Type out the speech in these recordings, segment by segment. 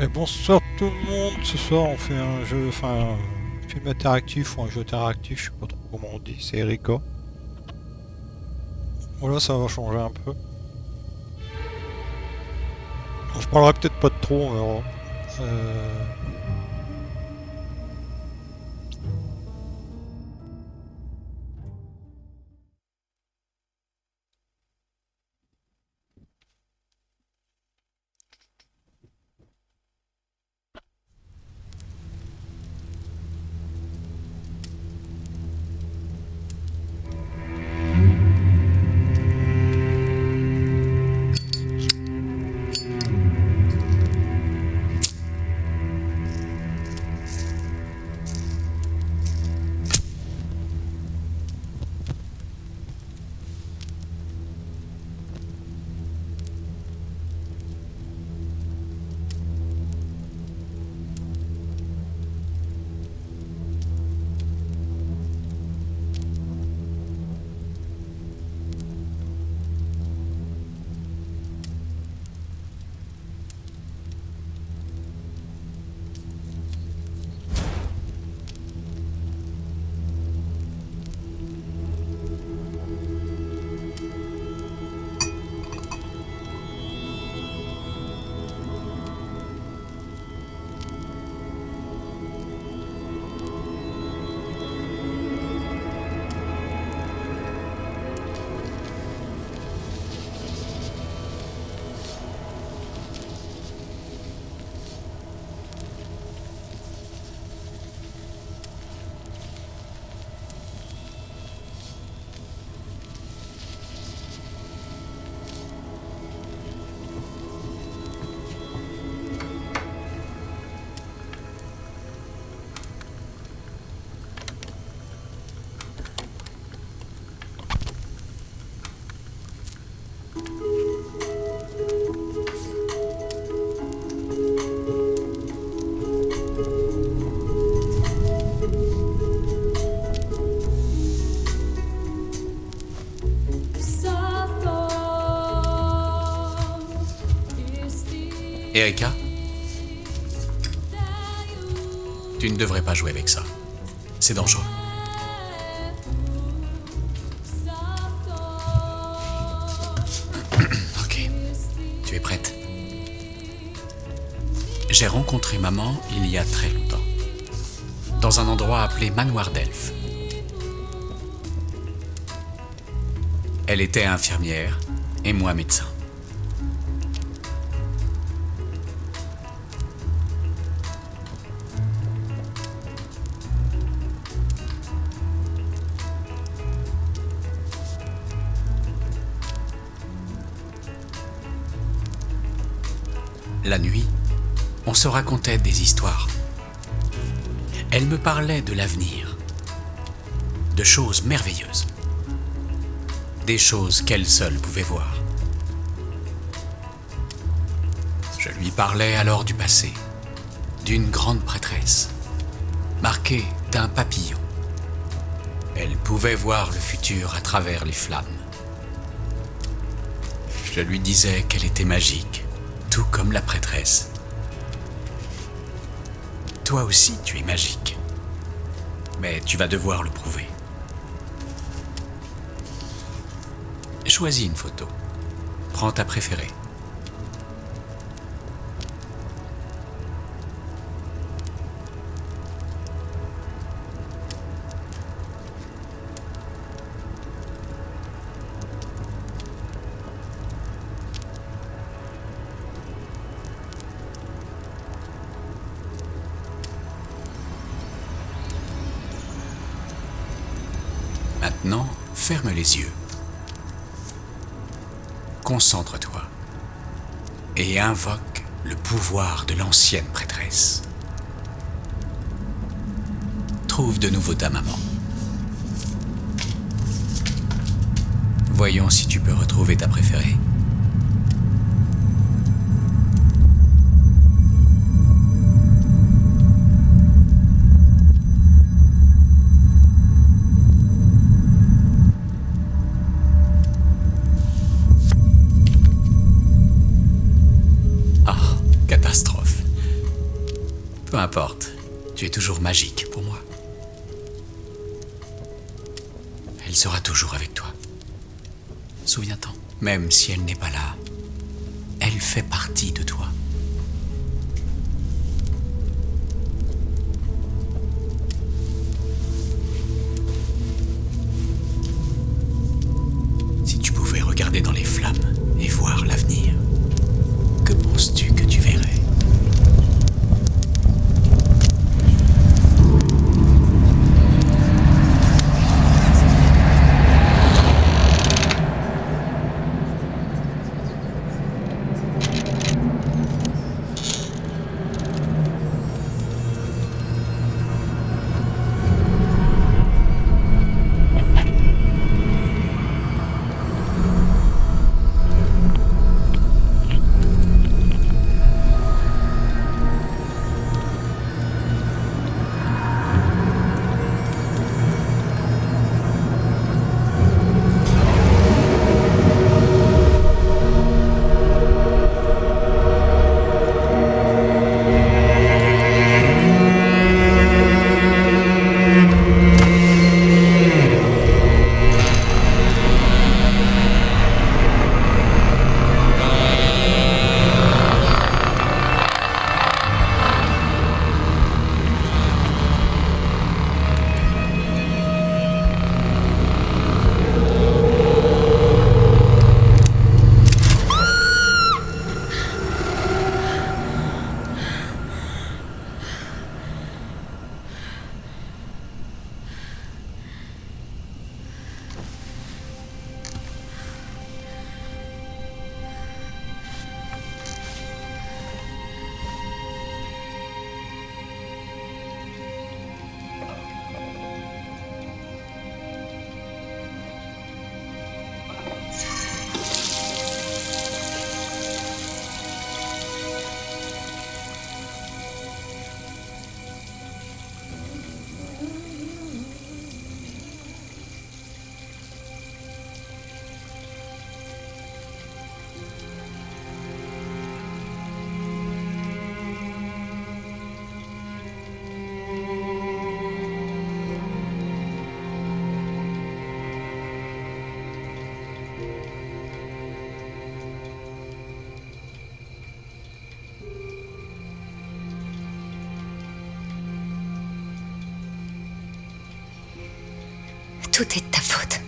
Et bonsoir tout le monde, ce soir on fait un jeu, enfin un film interactif ou un jeu interactif, je sais pas trop comment on dit, c'est Erika. Voilà, ça va changer un peu. Je parlerai peut-être pas de trop, on verra. Euh, Erika, tu ne devrais pas jouer avec ça. C'est dangereux. Ok, tu es prête? J'ai rencontré maman il y a très longtemps, dans un endroit appelé Manoir d'Elfe. Elle était infirmière et moi médecin. La nuit, on se racontait des histoires. Elle me parlait de l'avenir, de choses merveilleuses, des choses qu'elle seule pouvait voir. Je lui parlais alors du passé, d'une grande prêtresse, marquée d'un papillon. Elle pouvait voir le futur à travers les flammes. Je lui disais qu'elle était magique, tout comme la prêtresse. Toi aussi, tu es magique. Mais tu vas devoir le prouver. Choisis une photo. Prends ta préférée. Maintenant, ferme les yeux. Concentre-toi et invoque le pouvoir de l'ancienne prêtresse. Trouve de nouveau ta maman. Voyons si tu peux retrouver ta préférée. Ah, catastrophe. importe, tu es toujours magique pour moi. Elle sera toujours avec toi. Souviens-t'en, même si elle n'est pas là, elle fait partie de toi. Si tu pouvais regarder dans les flammes et voir l'avenir, que penses-tu que tu verrais ? Tout est de ta faute.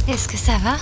Est-ce que ça va ?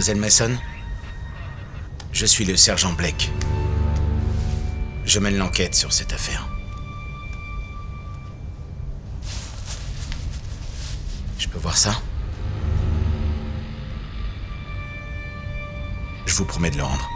Mademoiselle Mason, je suis le sergent Blake. Je mène l'enquête sur cette affaire. Je peux voir ça? Je vous promets de le rendre.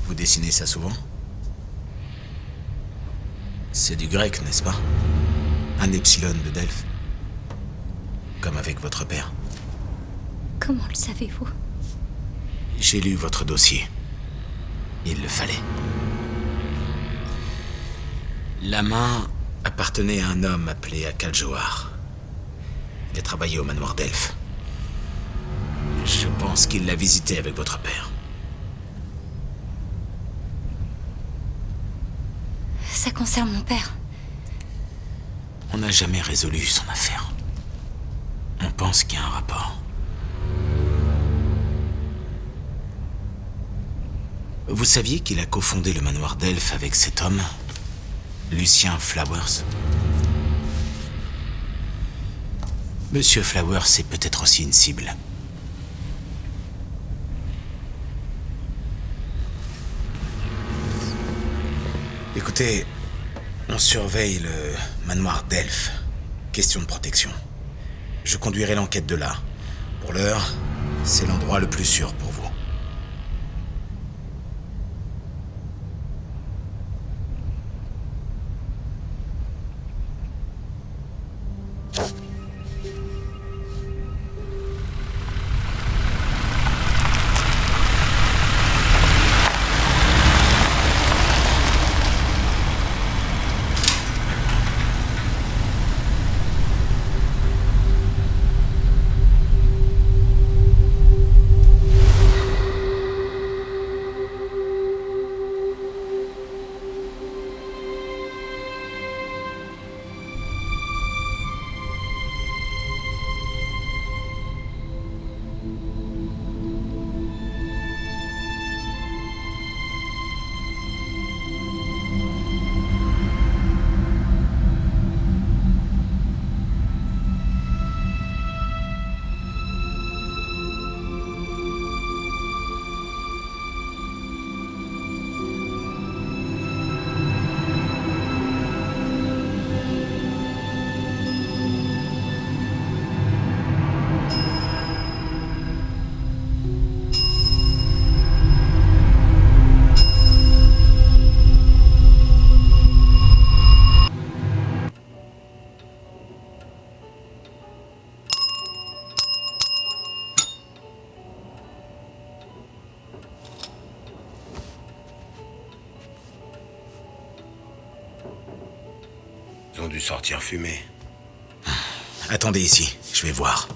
Vous dessinez ça souvent? C'est du grec, n'est-ce pas? Un epsilon de Delphes. Comme avec votre père. Comment le savez-vous? J'ai lu votre dossier. Il le fallait. La main appartenait à un homme appelé Akal Johar. Il a travaillé au manoir d'Elphes. Je pense qu'il l'a visité avec votre père. Ça concerne mon père. On n'a jamais résolu son affaire. On pense qu'il y a un rapport. Vous saviez qu'il a cofondé le manoir d'Elphes avec cet homme, Lucien Flowers? Monsieur Flowers est peut-être aussi une cible. Écoutez, on surveille le manoir d'Elphes. Question de protection. Je conduirai l'enquête de là. Pour l'heure, c'est l'endroit le plus sûr pour vous. Ils ont dû sortir fumer. Attendez ici, je vais voir.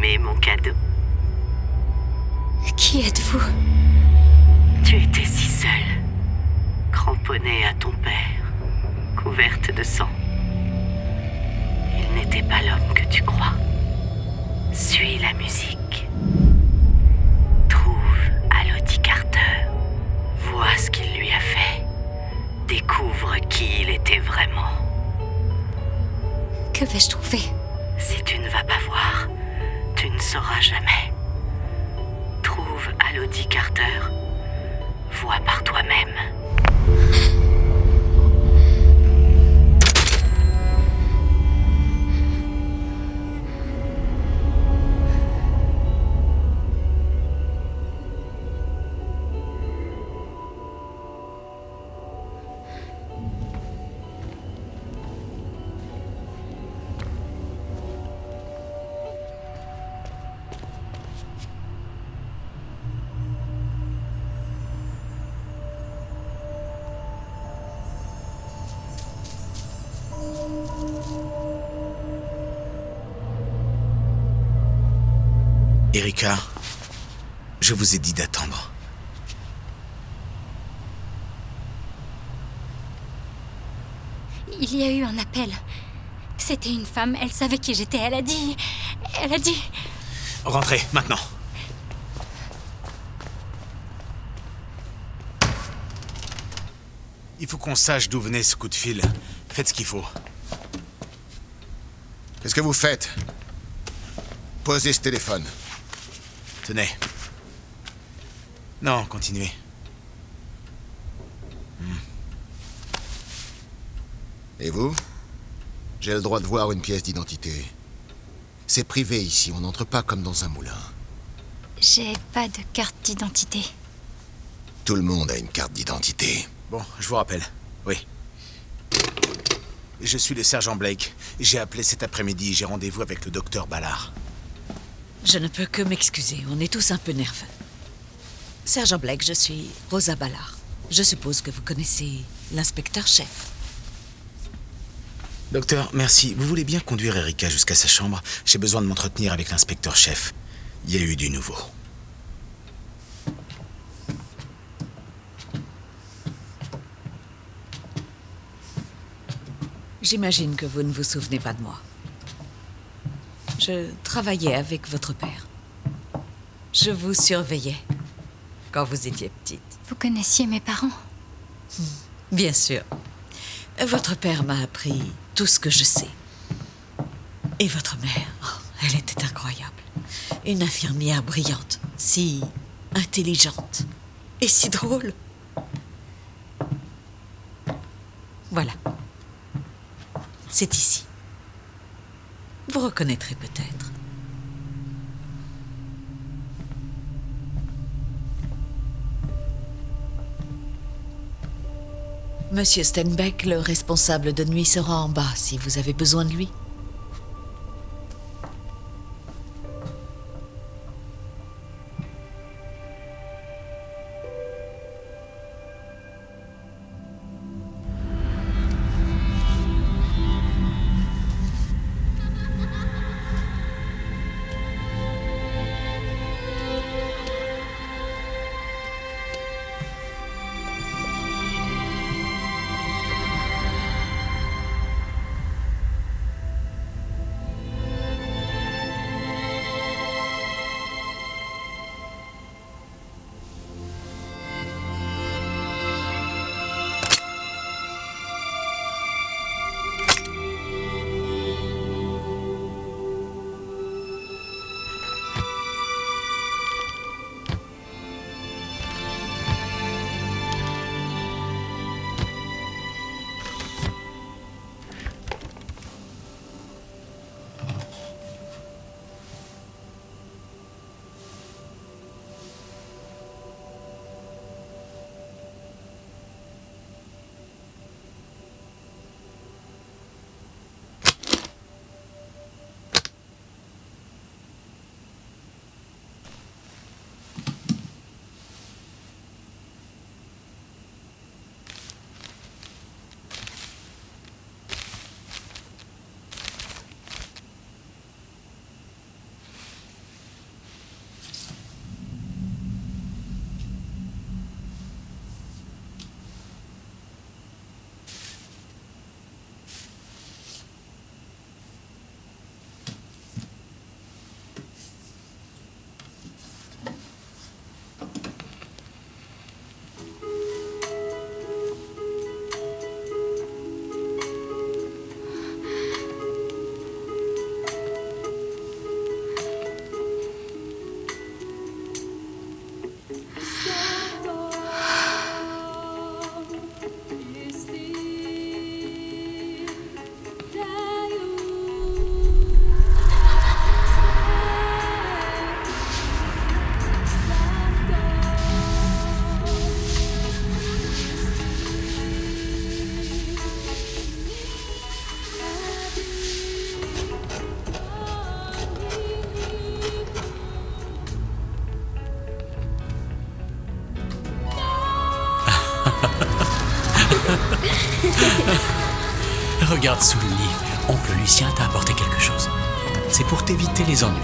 aimé mon cadeau? Qui êtes-vous? Tu étais si seule, cramponnée à ton père, couverte de sang. Il n'était pas l'homme que tu crois. Suis la musique. Trouve Elodie Carter. Vois ce qu'il lui a fait. Découvre qui il était vraiment. Que vais-je trouver? Si tu ne vas pas voir, tu ne sauras jamais. Trouve Elodie Carter. Vois par toi-même. Erika, je vous ai dit d'attendre. Il y a eu un appel. C'était une femme, elle savait qui j'étais, elle a dit... Rentrez, maintenant. Il faut qu'on sache d'où venait ce coup de fil. Faites ce qu'il faut. Qu'est-ce que vous faites? Posez ce téléphone. Tenez. Non, continuez. Et vous? J'ai le droit de voir une pièce d'identité. C'est privé ici, on n'entre pas comme dans un moulin. J'ai pas de carte d'identité. Tout le monde a une carte d'identité. Bon, je vous rappelle. Oui. Je suis le sergent Blake. J'ai appelé cet après-midi. J'ai rendez-vous avec le docteur Ballard. Je ne peux que m'excuser, on est tous un peu nerveux. Sergent Blake, je suis Rosa Ballard. Je suppose que vous connaissez l'inspecteur-chef. Docteur, merci. Vous voulez bien conduire Erika jusqu'à sa chambre? J'ai besoin de m'entretenir avec l'inspecteur-chef. Il y a eu du nouveau. J'imagine que vous ne vous souvenez pas de moi. Je travaillais avec votre père. Je vous surveillais quand vous étiez petite. Vous connaissiez mes parents? Bien sûr. Votre père m'a appris tout ce que je sais. Et votre mère, elle était incroyable. Une infirmière brillante, si intelligente et si drôle. Voilà. C'est ici. Vous reconnaîtrez peut-être. Monsieur Stenbeck, le responsable de nuit, sera en bas si vous avez besoin de lui. Regarde sous le lit. Oncle Lucien t'a apporté quelque chose. C'est pour t'éviter les ennuis.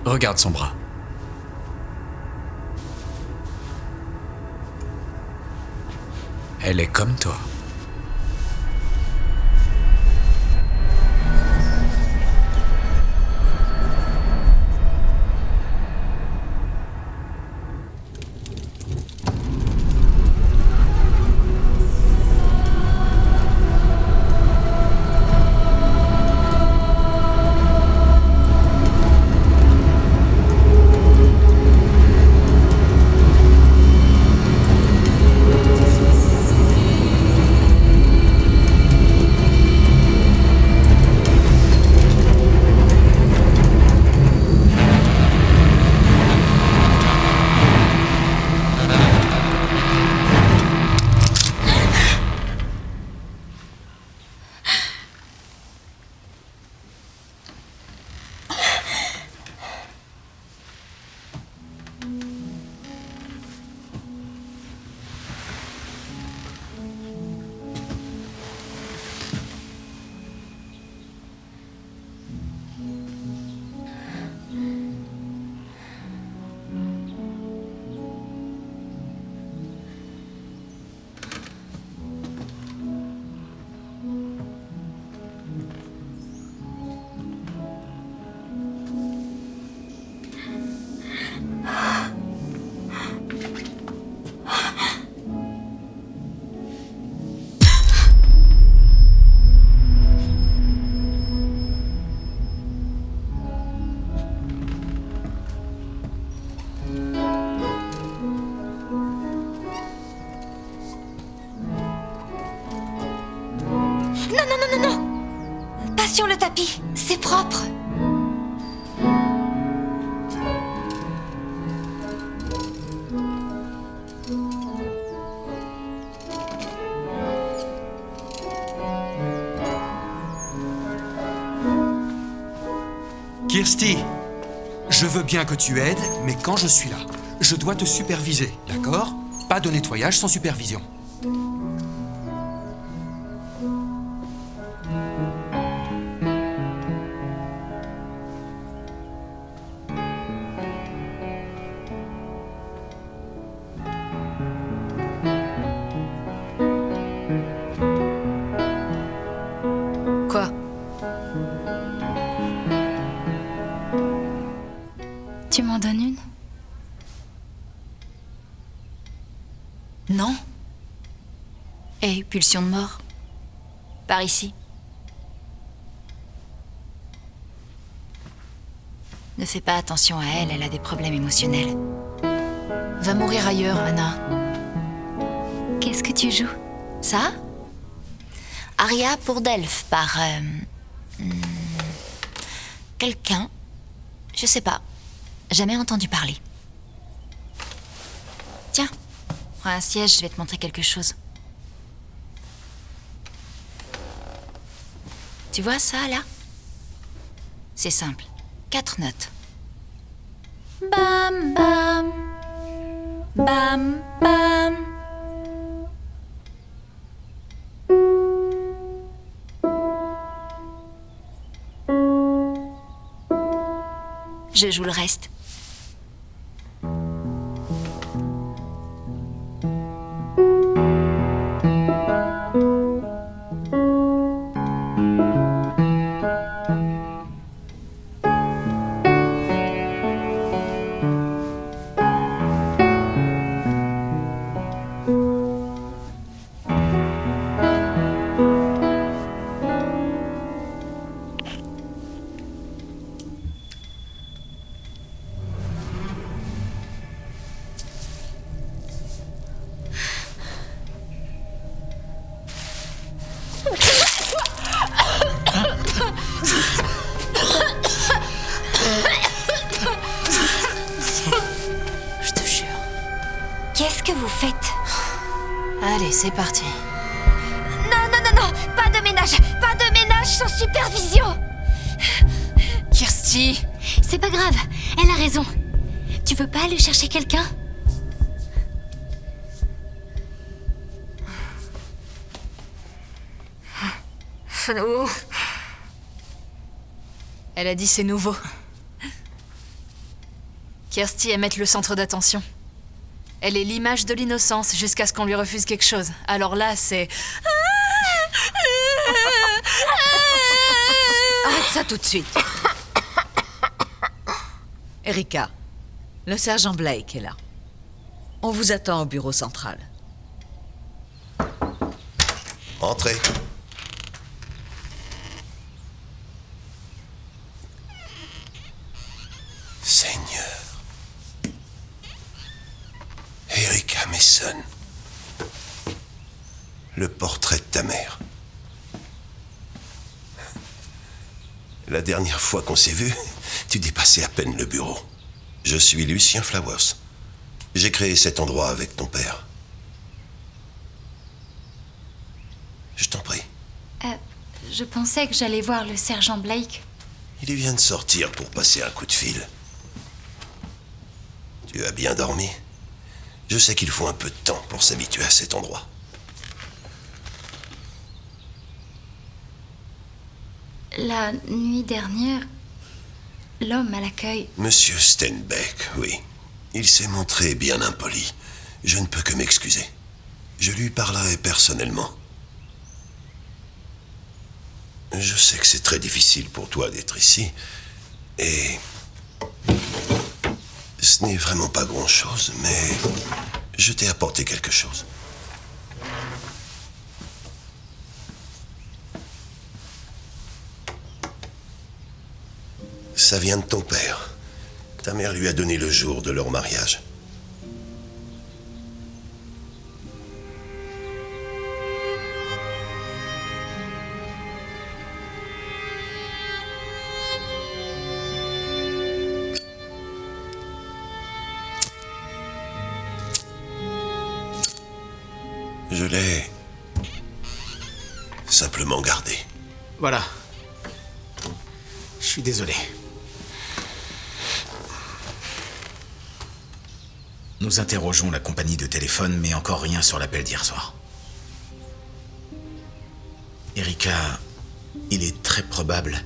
Regarde son bras. Elle est comme toi. Sur le tapis, c'est propre. Kirsty, je veux bien que tu aides, mais quand je suis là, je dois te superviser, d'accord? Pas de nettoyage sans supervision. Quoi? Tu m'en donnes une? Non. Et pulsion de mort. Par ici. Ne fais pas attention à elle, elle a des problèmes émotionnels. Va mourir ailleurs, Anna. Qu'est-ce que tu joues? Ça? Aria pour Delphes par... quelqu'un. Je sais pas. Jamais entendu parler. Tiens, prends un siège, je vais te montrer quelque chose. Tu vois ça, là? C'est simple. 4 notes. Bam, bam. Bam, bam. Je joue le reste. Allez, c'est parti. Non, non, non, non! Pas de ménage! Pas de ménage sans supervision! Kirsty! C'est pas grave, elle a raison. Tu veux pas aller chercher quelqu'un? Nouveau. Elle a dit c'est nouveau. Kirsty aime être le centre d'attention. Elle est l'image de l'innocence jusqu'à ce qu'on lui refuse quelque chose. Alors là, c'est... Arrête ça tout de suite. Erika, le sergent Blake est là. On vous attend au bureau central. Entrez. Seigneur. Erika Mason. Le portrait de ta mère. La dernière fois qu'on s'est vu, tu dépassais à peine le bureau. Je suis Lucien Flowers. J'ai créé cet endroit avec ton père. Je t'en prie. Je pensais que j'allais voir le sergent Blake. Il vient de sortir pour passer un coup de fil. Tu as bien dormi? Je sais qu'il faut un peu de temps pour s'habituer à cet endroit. La nuit dernière, l'homme à l'accueil... Monsieur Steinbeck, oui. Il s'est montré bien impoli. Je ne peux que m'excuser. Je lui parlerai personnellement. Je sais que c'est très difficile pour toi d'être ici. Et... ce n'est vraiment pas grand-chose, mais... je t'ai apporté quelque chose. Ça vient de ton père. Ta mère lui a donné le jour de leur mariage. Je l'ai simplement gardé. Voilà. Je suis désolé. Nous interrogeons la compagnie de téléphone, mais encore rien sur l'appel d'hier soir. Erika, il est très probable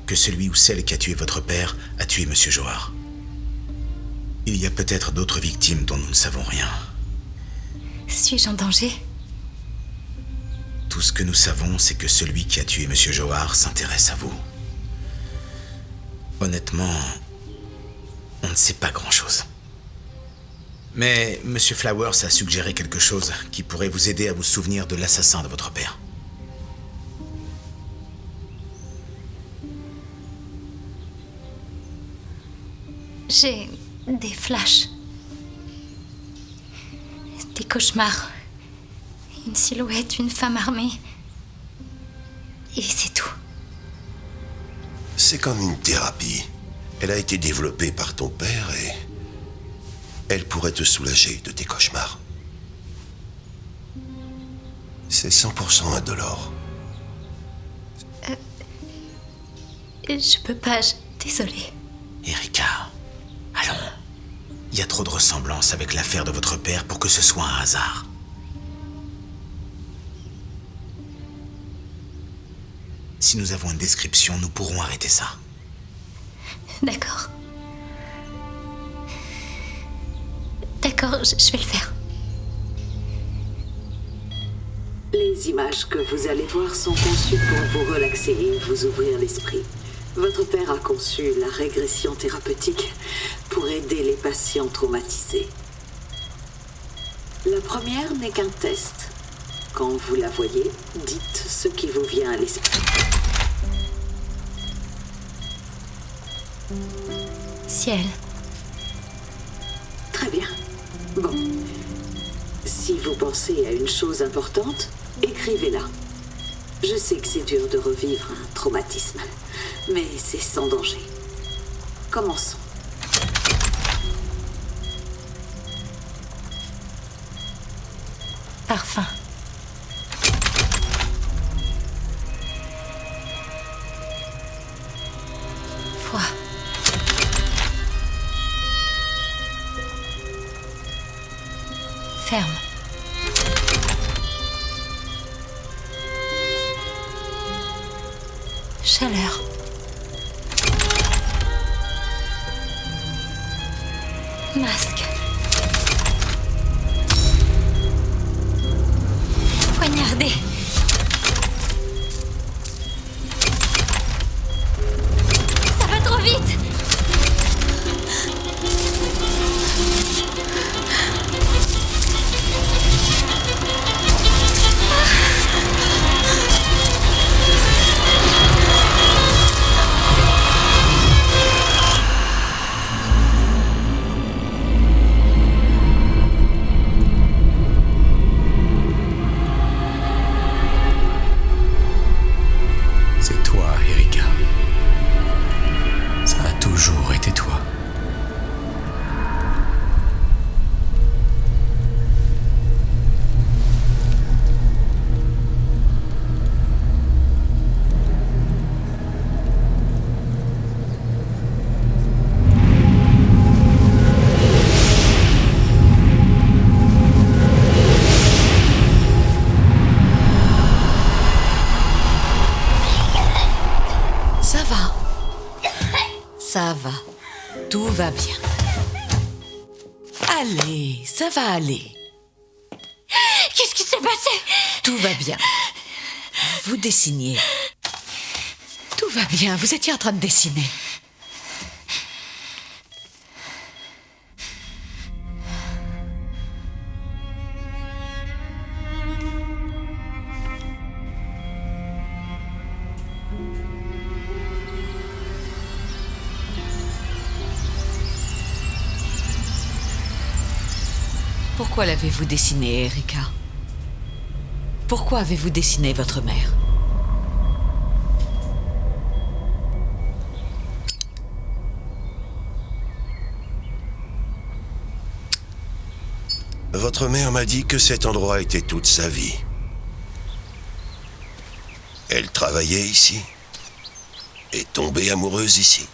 que celui ou celle qui a tué votre père a tué Monsieur Johar. Il y a peut-être d'autres victimes dont nous ne savons rien. Suis-je en danger? Tout ce que nous savons, c'est que celui qui a tué Monsieur Johar s'intéresse à vous. Honnêtement, on ne sait pas grand-chose. Mais Monsieur Flowers a suggéré quelque chose qui pourrait vous aider à vous souvenir de l'assassin de votre père. J'ai des flashs. Des cauchemars. Une silhouette, une femme armée. Et c'est tout. C'est comme une thérapie. Elle a été développée par ton père et... elle pourrait te soulager de tes cauchemars. C'est 100% indolore. Je peux pas, désolée. Erika, allons. Il y a trop de ressemblances avec l'affaire de votre père pour que ce soit un hasard. Si nous avons une description, nous pourrons arrêter ça. D'accord. D'accord, je vais le faire. Les images que vous allez voir sont conçues pour vous relaxer et vous ouvrir l'esprit. Votre père a conçu la régression thérapeutique pour aider les patients traumatisés. La première n'est qu'un test. Quand vous la voyez, dites ce qui vous vient à l'esprit. Ciel. Très bien. Bon. Si vous pensez à une chose importante, écrivez-la. Je sais que c'est dur de revivre un traumatisme, mais c'est sans danger. Commençons. parfum. Foie. Ferme. Chaleur. Masque. Poignardé. Ça va trop vite. C'est toi, Erika. Ça a toujours été toi. Ça va. Ça va. Tout va bien. Allez, ça va aller. Qu'est-ce qui s'est passé? Tout va bien. Vous dessinez. Tout va bien, vous étiez en train de dessiner. Pourquoi l'avez-vous dessiné, Erika? Pourquoi avez-vous dessiné votre mère? Votre mère m'a dit que cet endroit était toute sa vie. Elle travaillait ici. Est tombée amoureuse ici.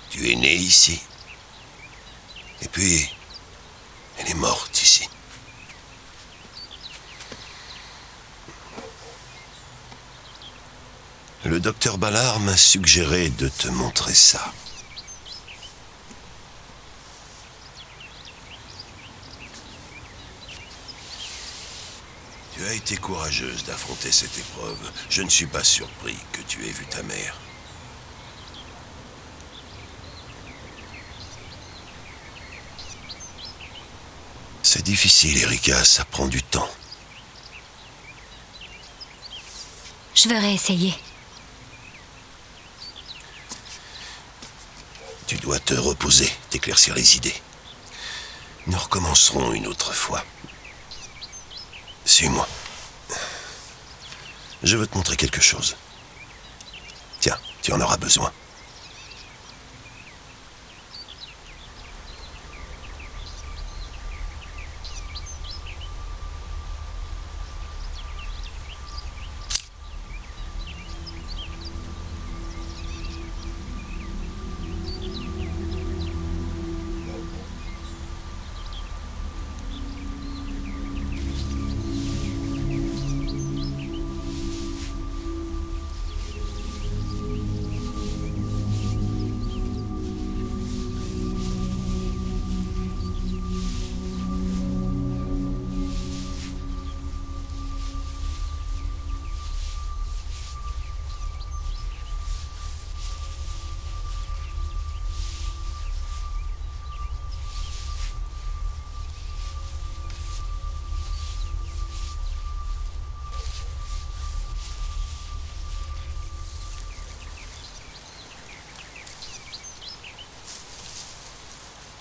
Tu es né ici. Et puis, elle est morte ici. Le docteur Ballard m'a suggéré de te montrer ça. Tu as été courageuse d'affronter cette épreuve. Je ne suis pas surpris que tu aies vu ta mère. C'est difficile, Erika, ça prend du temps. Je veux réessayer. Tu dois te reposer, t'éclaircir les idées. Nous recommencerons une autre fois. Suis-moi. Je veux te montrer quelque chose. Tiens, tu en auras besoin.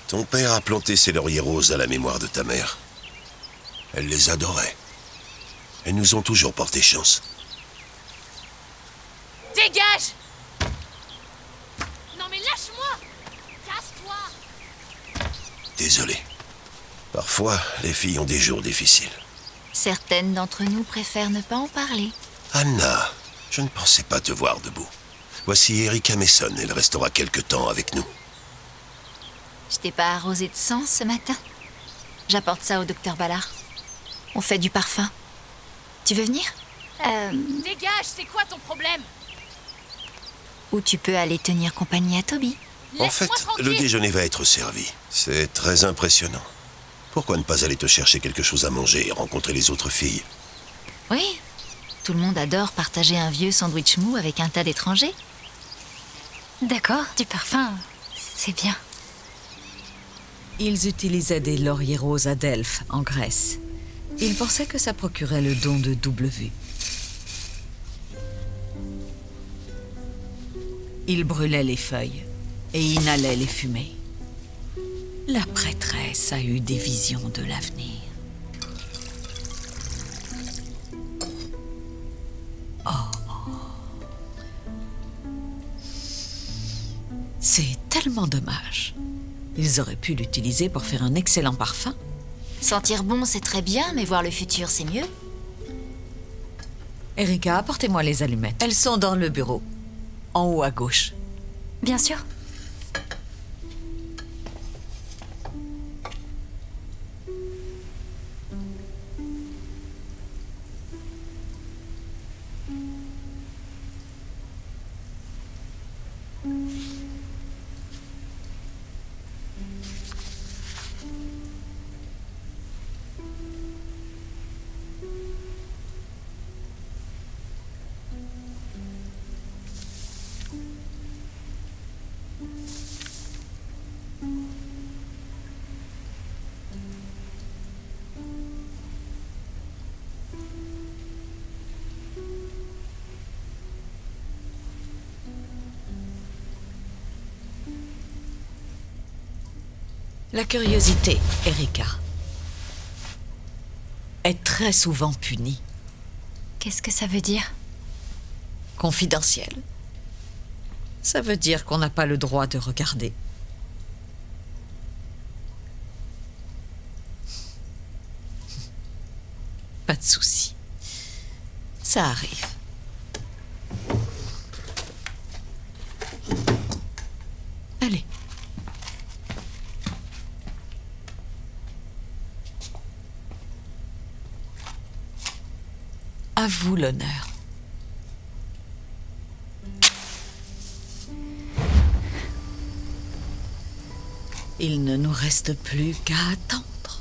Ton père a planté ses lauriers roses à la mémoire de ta mère. Elle les adorait. Elles nous ont toujours porté chance. Dégage! Non mais lâche-moi! Casse-toi! Désolé. Parfois, les filles ont des jours difficiles. Certaines d'entre nous préfèrent ne pas en parler. Anna, je ne pensais pas te voir debout. Voici Erika Mason, elle restera quelque temps avec nous. Je t'ai pas arrosé de sang ce matin? J'apporte ça au docteur Ballard. On fait du parfum. Tu veux venir? Dégage, c'est quoi ton problème? Ou tu peux aller tenir compagnie à Toby. En fait, le déjeuner va être servi. C'est très impressionnant. Pourquoi ne pas aller te chercher quelque chose à manger et rencontrer les autres filles? Oui, tout le monde adore partager un vieux sandwich mou avec un tas d'étrangers. D'accord, du parfum, c'est bien. Ils utilisaient des lauriers roses à Delphes, en Grèce. Ils pensaient que ça procurait le don de double vue. Ils brûlaient les feuilles et inhalaient les fumées. La prêtresse a eu des visions de l'avenir. C'est tellement dommage. Ils auraient pu l'utiliser pour faire un excellent parfum. Sentir bon, c'est très bien, mais voir le futur, c'est mieux. Erika, apportez-moi les allumettes. Elles sont dans le bureau, en haut à gauche. Bien sûr. La curiosité, Erika, est très souvent punie. Qu'est-ce que ça veut dire? Confidentielle. Ça veut dire qu'on n'a pas le droit de regarder. Pas de souci. Ça arrive. Allez. À vous l'honneur. Il ne nous reste plus qu'à attendre.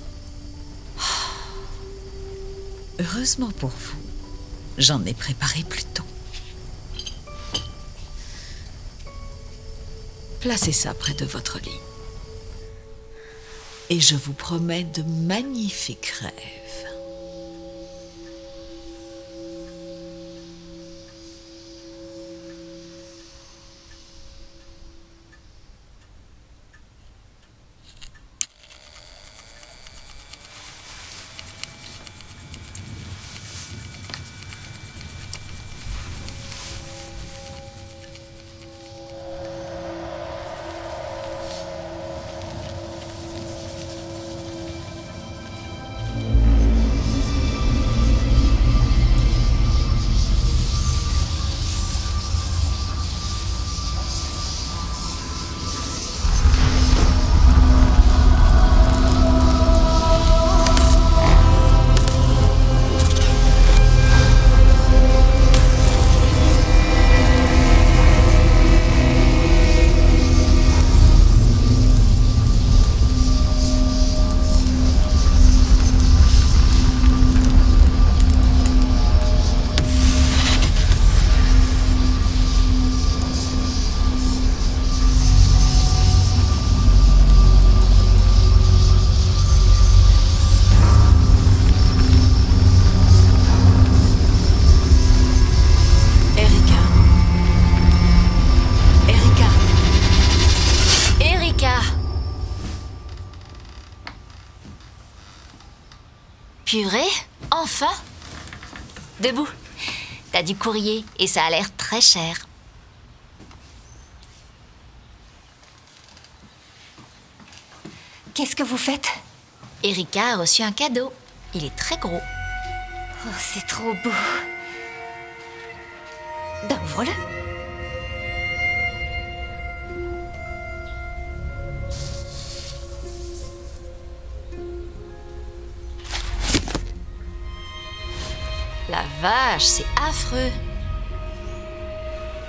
Heureusement pour vous, j'en ai préparé plus tôt. Placez ça près de votre lit. Et je vous promets de magnifiques rêves. Purée, enfin! Debout. T'as du courrier et ça a l'air très cher. Qu'est-ce que vous faites? Erika a reçu un cadeau. Il est très gros. Oh, c'est trop beau. Ben, ouvre-le. La vache, c'est affreux.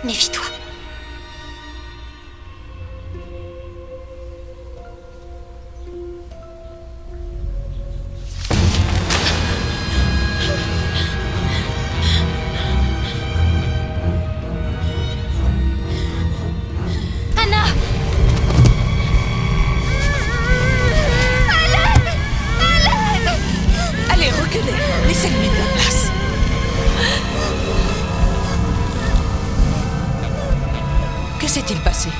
Méfie-toi. Anna! Allez, reculez. Laissez-lui de la place. Que s'est-il passé?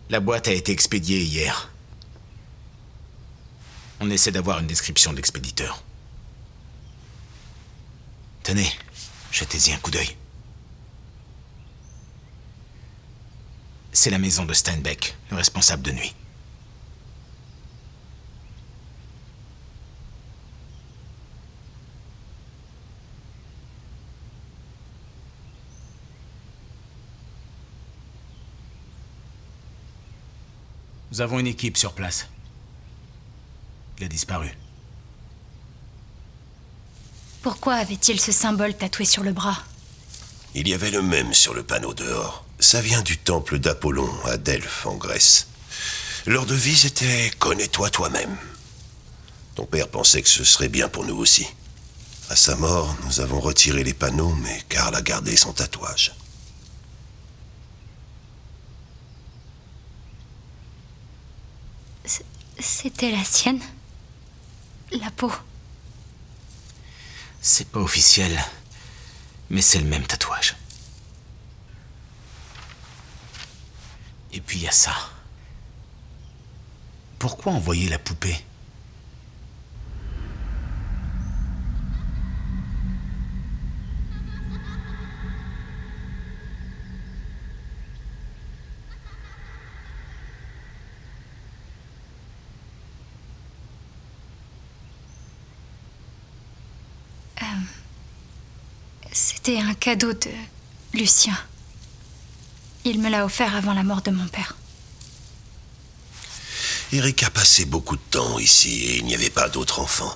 La boîte a été expédiée hier. On essaie d'avoir une description de l'expéditeur. Tenez, jetez-y un coup d'œil. C'est la maison de Steinbeck, le responsable de nuit. Nous avons une équipe sur place. Il a disparu. Pourquoi avait-il ce symbole tatoué sur le bras? Il y avait le même sur le panneau dehors. Ça vient du temple d'Apollon à Delphes, en Grèce. Leur devise était « Connais-toi toi-même ». Ton père pensait que ce serait bien pour nous aussi. À sa mort, nous avons retiré les panneaux, mais Karl a gardé son tatouage. C'était la sienne? La peau? C'est pas officiel, mais c'est le même tatouage. Et puis il y a ça. Pourquoi envoyer la poupée? C'était un cadeau de Lucien. Il me l'a offert avant la mort de mon père. Eric a passé beaucoup de temps ici et il n'y avait pas d'autres enfants.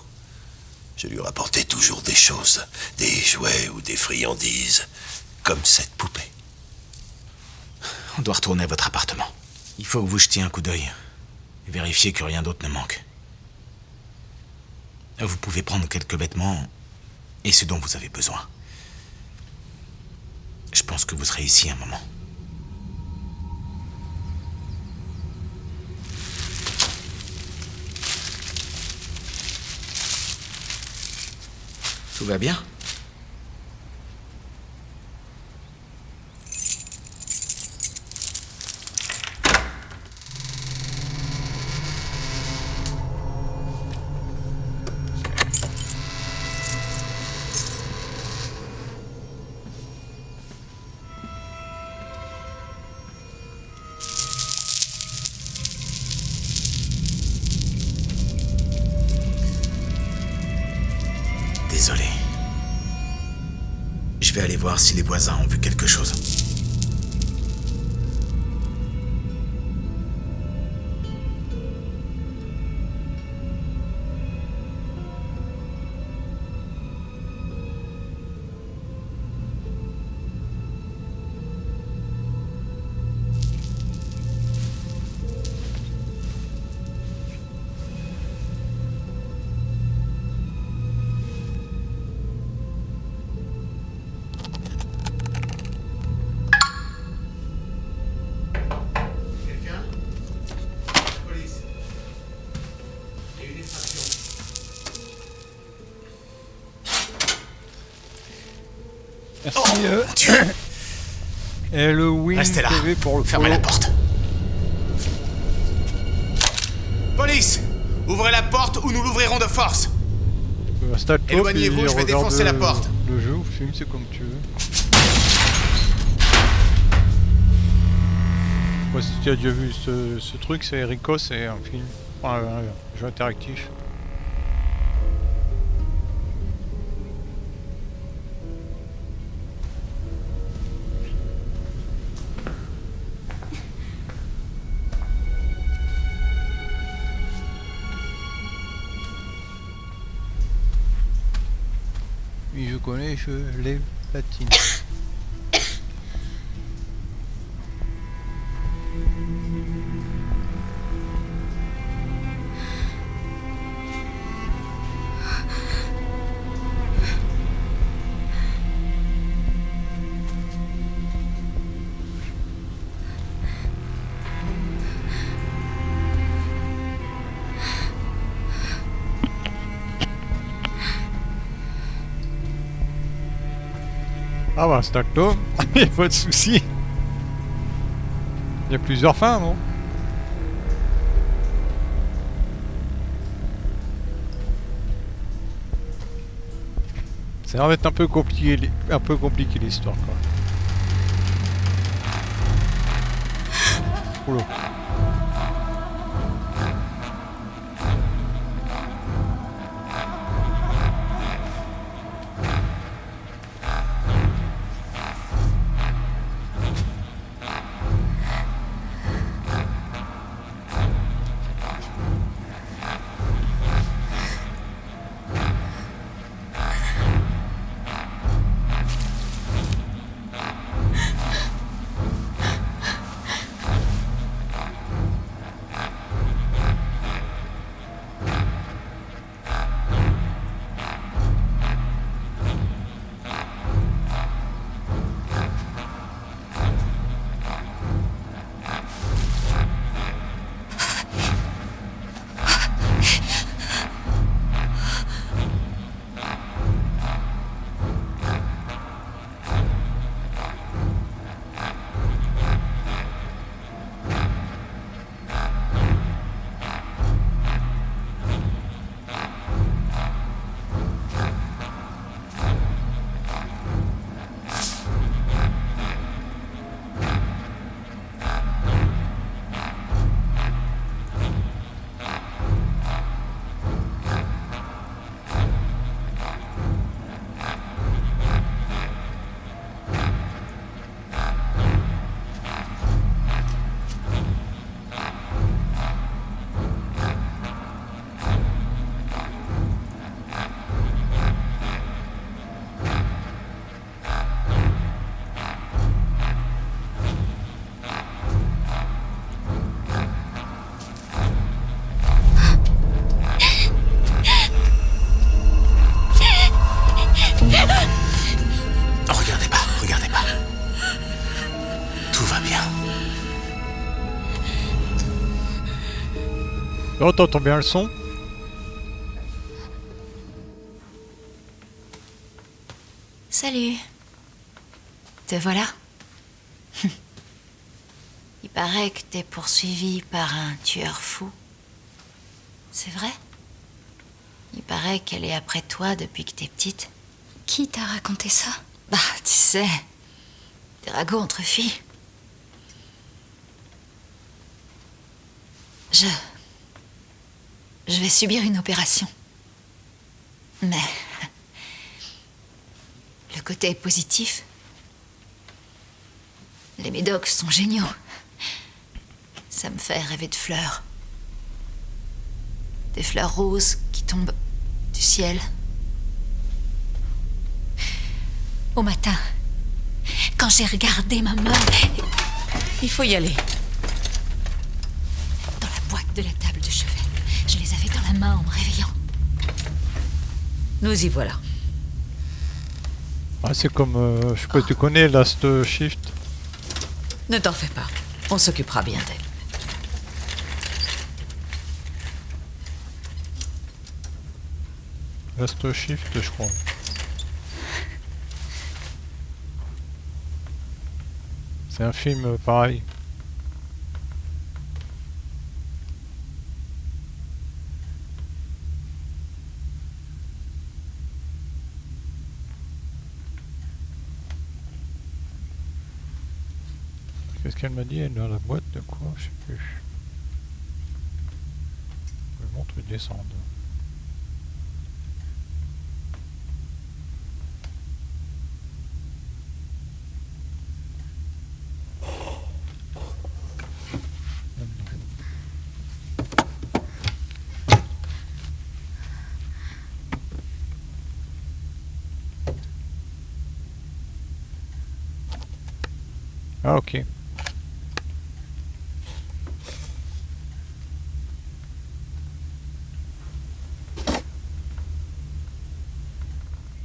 Je lui rapportais toujours des choses, des jouets ou des friandises, comme cette poupée. On doit retourner à votre appartement. Il faut que vous jetiez un coup d'œil et vérifier que rien d'autre ne manque. Vous pouvez prendre quelques vêtements et ce dont vous avez besoin. Je pense que vous serez ici un moment. Tout va bien? Désolé. Je vais aller voir si les voisins ont vu quelque chose. Merci. Halloween Restez là. TV pour le Fermez follow. la porte. Police! Ouvrez la porte ou nous l'ouvrirons de force! Installe-toi, Éloignez-vous, puis je vais regarde défoncer la porte. Le jeu ou le film, c'est comme tu veux. Moi, si tu as déjà vu ce truc, c'est Rico, c'est un film, enfin, un jeu interactif. Oui, je connais, je l'ai platine. Ah bah, installe-toi, y'a pas de soucis. Il y a plusieurs fins, non? Ça a l'air d'être un peu compliqué l'histoire, quoi. Oula. Oh, t'entends bien le son? Salut. Te voilà. Il paraît que t'es poursuivi par un tueur fou. C'est vrai? Il paraît qu'elle est après toi depuis que t'es petite. Qui t'a raconté ça? Bah, tu sais, des ragots entre filles. Je vais subir une opération. Mais le côté positif, les médocs sont géniaux. Ça me fait rêver de fleurs. Des fleurs roses qui tombent du ciel. Au matin, quand j'ai regardé ma main... Il faut y aller. Dans la boîte de la table de chevet. Je les avais dans la main en me réveillant. Nous y voilà. Ah, c'est comme, je sais pas si tu connais Last Shift. Ne t'en fais pas. On s'occupera bien d'elle. Last Shift, je crois. C'est un film pareil. Qu'est-ce qu'elle m'a dit, elle, dans la boîte de quoi? Je sais plus. Je montre et descendre. Ah, ok.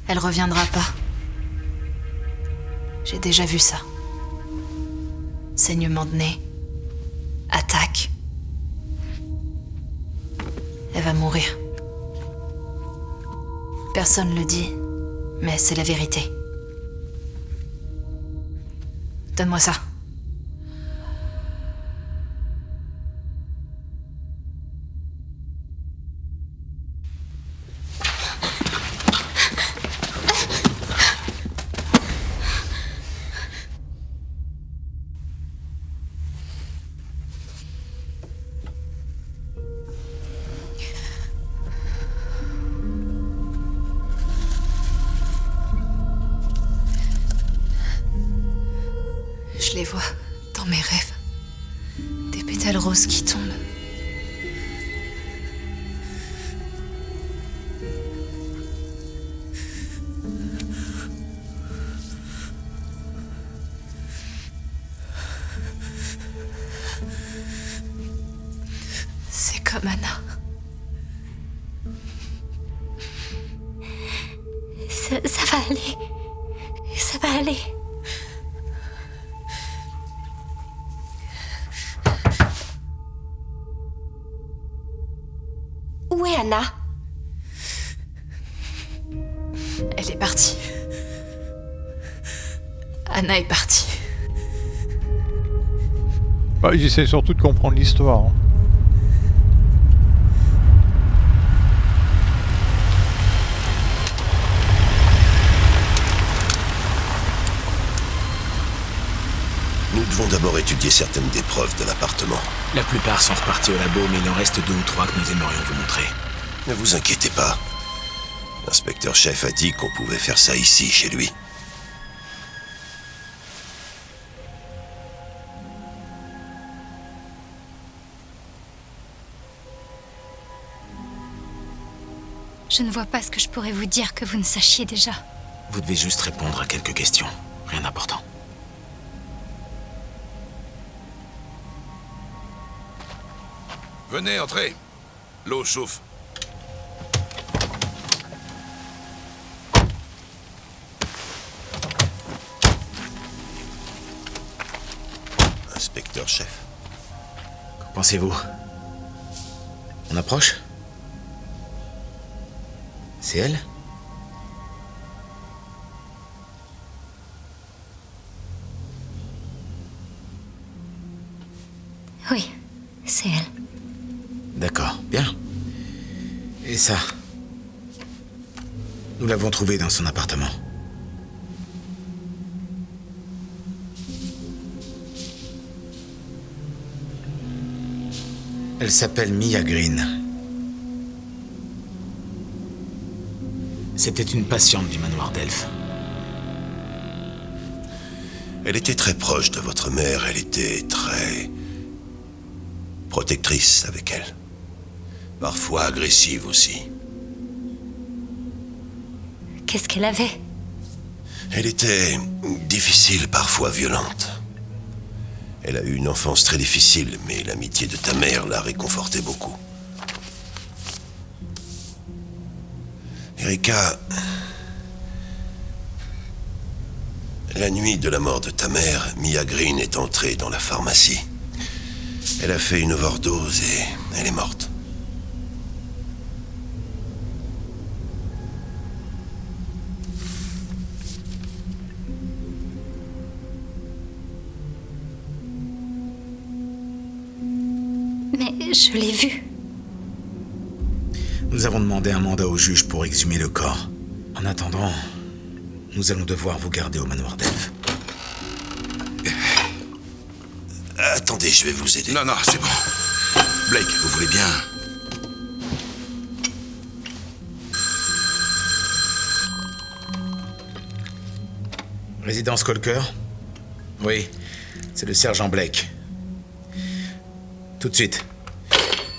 Elle reviendra pas. J'ai déjà vu ça. Saignement de nez. Attaque. Elle va mourir. Personne le dit, mais c'est la vérité. Donne-moi ça. Je les vois dans mes rêves. Des pétales roses qui tombent. C'est comme Anna. Ça va aller. Ça va aller. Où est Anna? Elle est partie. Anna est partie. Bah, j'essaie surtout de comprendre l'histoire. Hein. Nous devons d'abord étudier certaines des preuves de l'appartement. La plupart sont repartis au labo, mais il en reste 2 ou 3 que nous aimerions vous montrer. Ne vous inquiétez pas. L'inspecteur-chef a dit qu'on pouvait faire ça ici, chez lui. Je ne vois pas ce que je pourrais vous dire que vous ne sachiez déjà. Vous devez juste répondre à quelques questions. Rien d'important. Venez, entrez. L'eau chauffe. Inspecteur-chef. Qu'en pensez-vous? On approche? C'est elle? Oui, c'est elle. D'accord, bien. Et ça? Nous l'avons trouvée dans son appartement. Elle s'appelle Mia Green. C'était une patiente du manoir d'Elf. Elle était très proche de votre mère, elle était très protectrice avec elle. Parfois agressive aussi. Qu'est-ce qu'elle avait? Elle était difficile, parfois violente. Elle a eu une enfance très difficile, mais l'amitié de ta mère l'a réconfortée beaucoup. Erika, la nuit de la mort de ta mère, Mia Green est entrée dans la pharmacie. Elle a fait une overdose et elle est morte. Mais je l'ai vue. Nous avons demandé un mandat au juge pour exhumer le corps. En attendant, nous allons devoir vous garder au manoir d'Elf. Attendez, je vais vous aider. Non, c'est bon. Blake, vous voulez bien... Résidence Colker? Oui, c'est le sergent Blake. Tout de suite.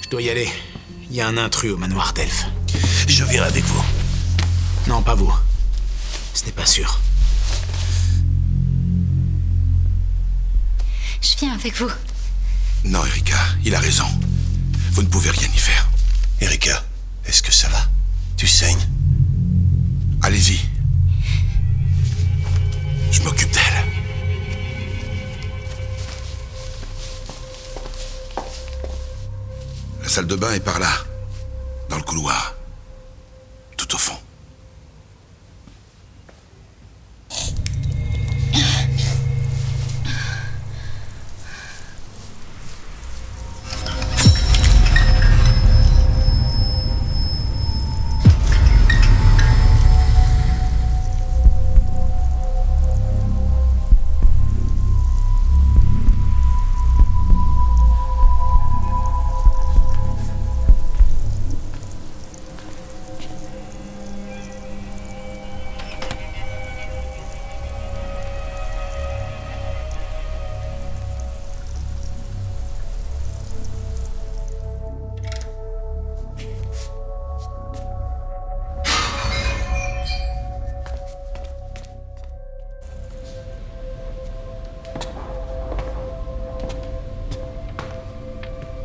Je dois y aller. Il y a un intrus au manoir d'Elf. Je viens avec vous. Non, pas vous. Ce n'est pas sûr. Je viens avec vous. Non, Erika, il a raison. Vous ne pouvez rien y faire. Erika, est-ce que ça va? Tu saignes? Allez-y. Je m'occupe d'elle. La salle de bain est par là, dans le couloir, tout au fond.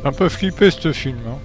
Un peu flippé ce film. Hein.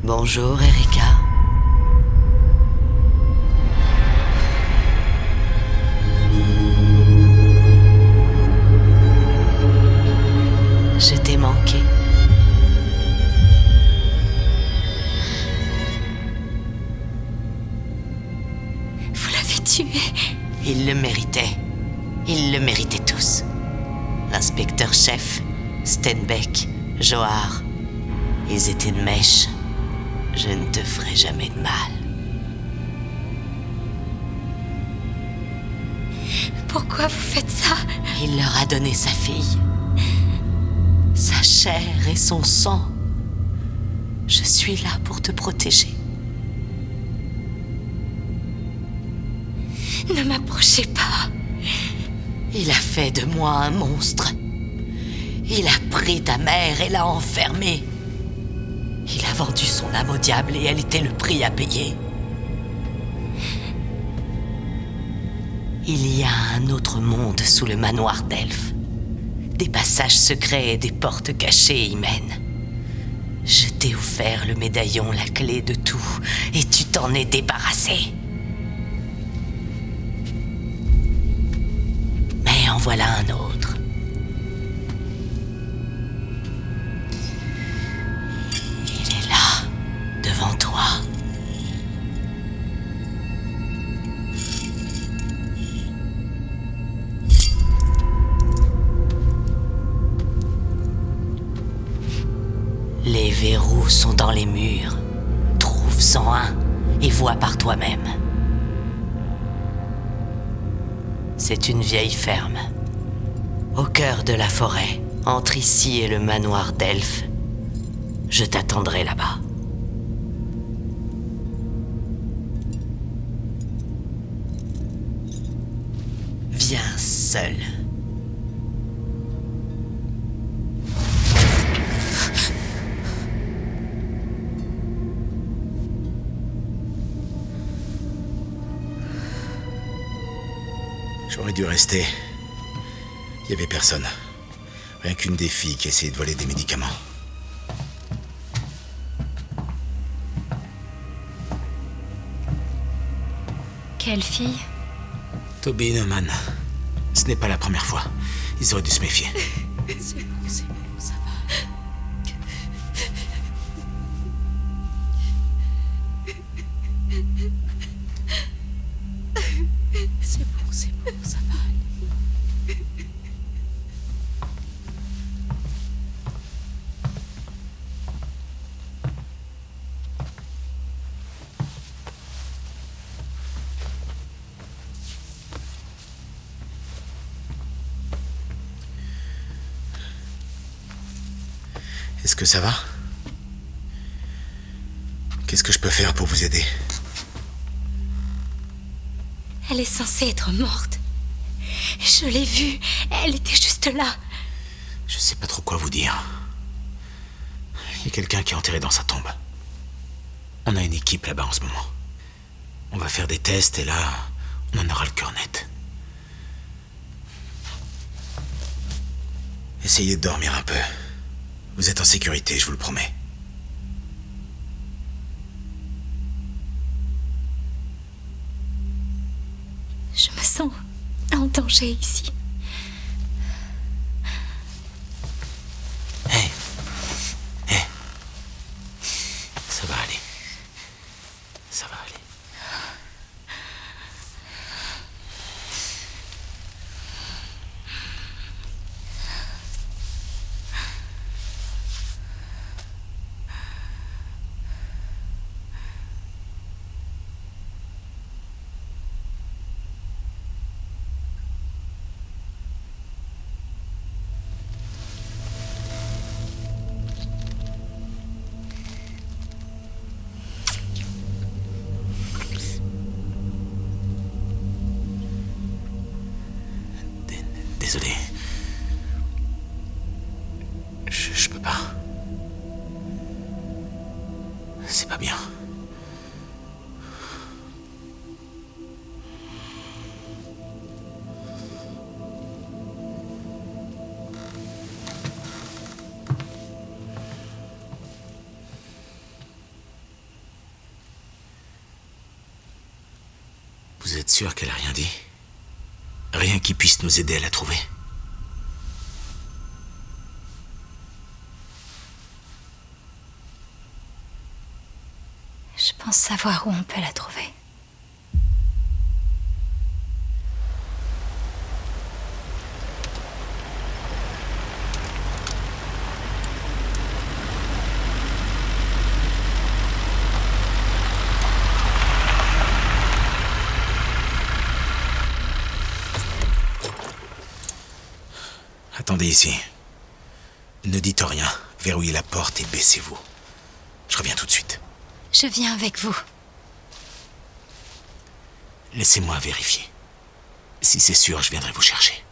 Bonjour, Erika. Je t'ai manqué. Vous l'avez tué. Il le méritait. Ils le méritaient tous. L'inspecteur-chef, Stenbeck, Johar. Ils étaient de mèche. Je ne te ferai jamais de mal. Pourquoi vous faites ça? Il leur a donné sa fille. Sa chair et son sang. Je suis là pour te protéger. Ne m'approchez pas. Il a fait de moi un monstre. Il a pris ta mère et l'a enfermée. Il a vendu son âme au diable et elle était le prix à payer. Il y a un autre monde sous le manoir d'Elfe. Des passages secrets et des portes cachées y mènent. Je t'ai offert le médaillon, la clé de tout, et tu t'en es débarrassé. Mais en voilà un autre. Il est là, devant toi. Les verrous sont dans les murs. Trouve-en un et vois par toi-même. C'est une vieille ferme. Au cœur de la forêt, entre ici et le manoir d'Elfe. Je t'attendrai là-bas. Viens seul. J'aurais dû rester. Il n'y avait personne. Rien qu'une des filles qui essayait de voler des médicaments. Quelle fille? Toby Neumann. Ce n'est pas la première fois. Ils auraient dû se méfier. C'est bon, ça va. C'est bon, ça va aller. Est-ce que ça va? Qu'est-ce que je peux faire pour vous aider? Elle est censée être morte. Je l'ai vue. Elle était juste là. Je sais pas trop quoi vous dire. Il y a quelqu'un qui est enterré dans sa tombe. On a une équipe là-bas en ce moment. On va faire des tests et là, on en aura le cœur net. Essayez de dormir un peu. Vous êtes en sécurité, je vous le promets. Je me sens en danger ici. Hé. Ça va aller. Ça va aller. Désolé. Je peux pas. C'est pas bien. Vous êtes sûr qu'elle a rien dit? Rien qui puisse nous aider à la trouver? Je pense savoir où on peut la trouver. Attendez ici. Ne dites rien. Verrouillez la porte et baissez-vous. Je reviens tout de suite. Je viens avec vous. Laissez-moi vérifier. Si c'est sûr, je viendrai vous chercher.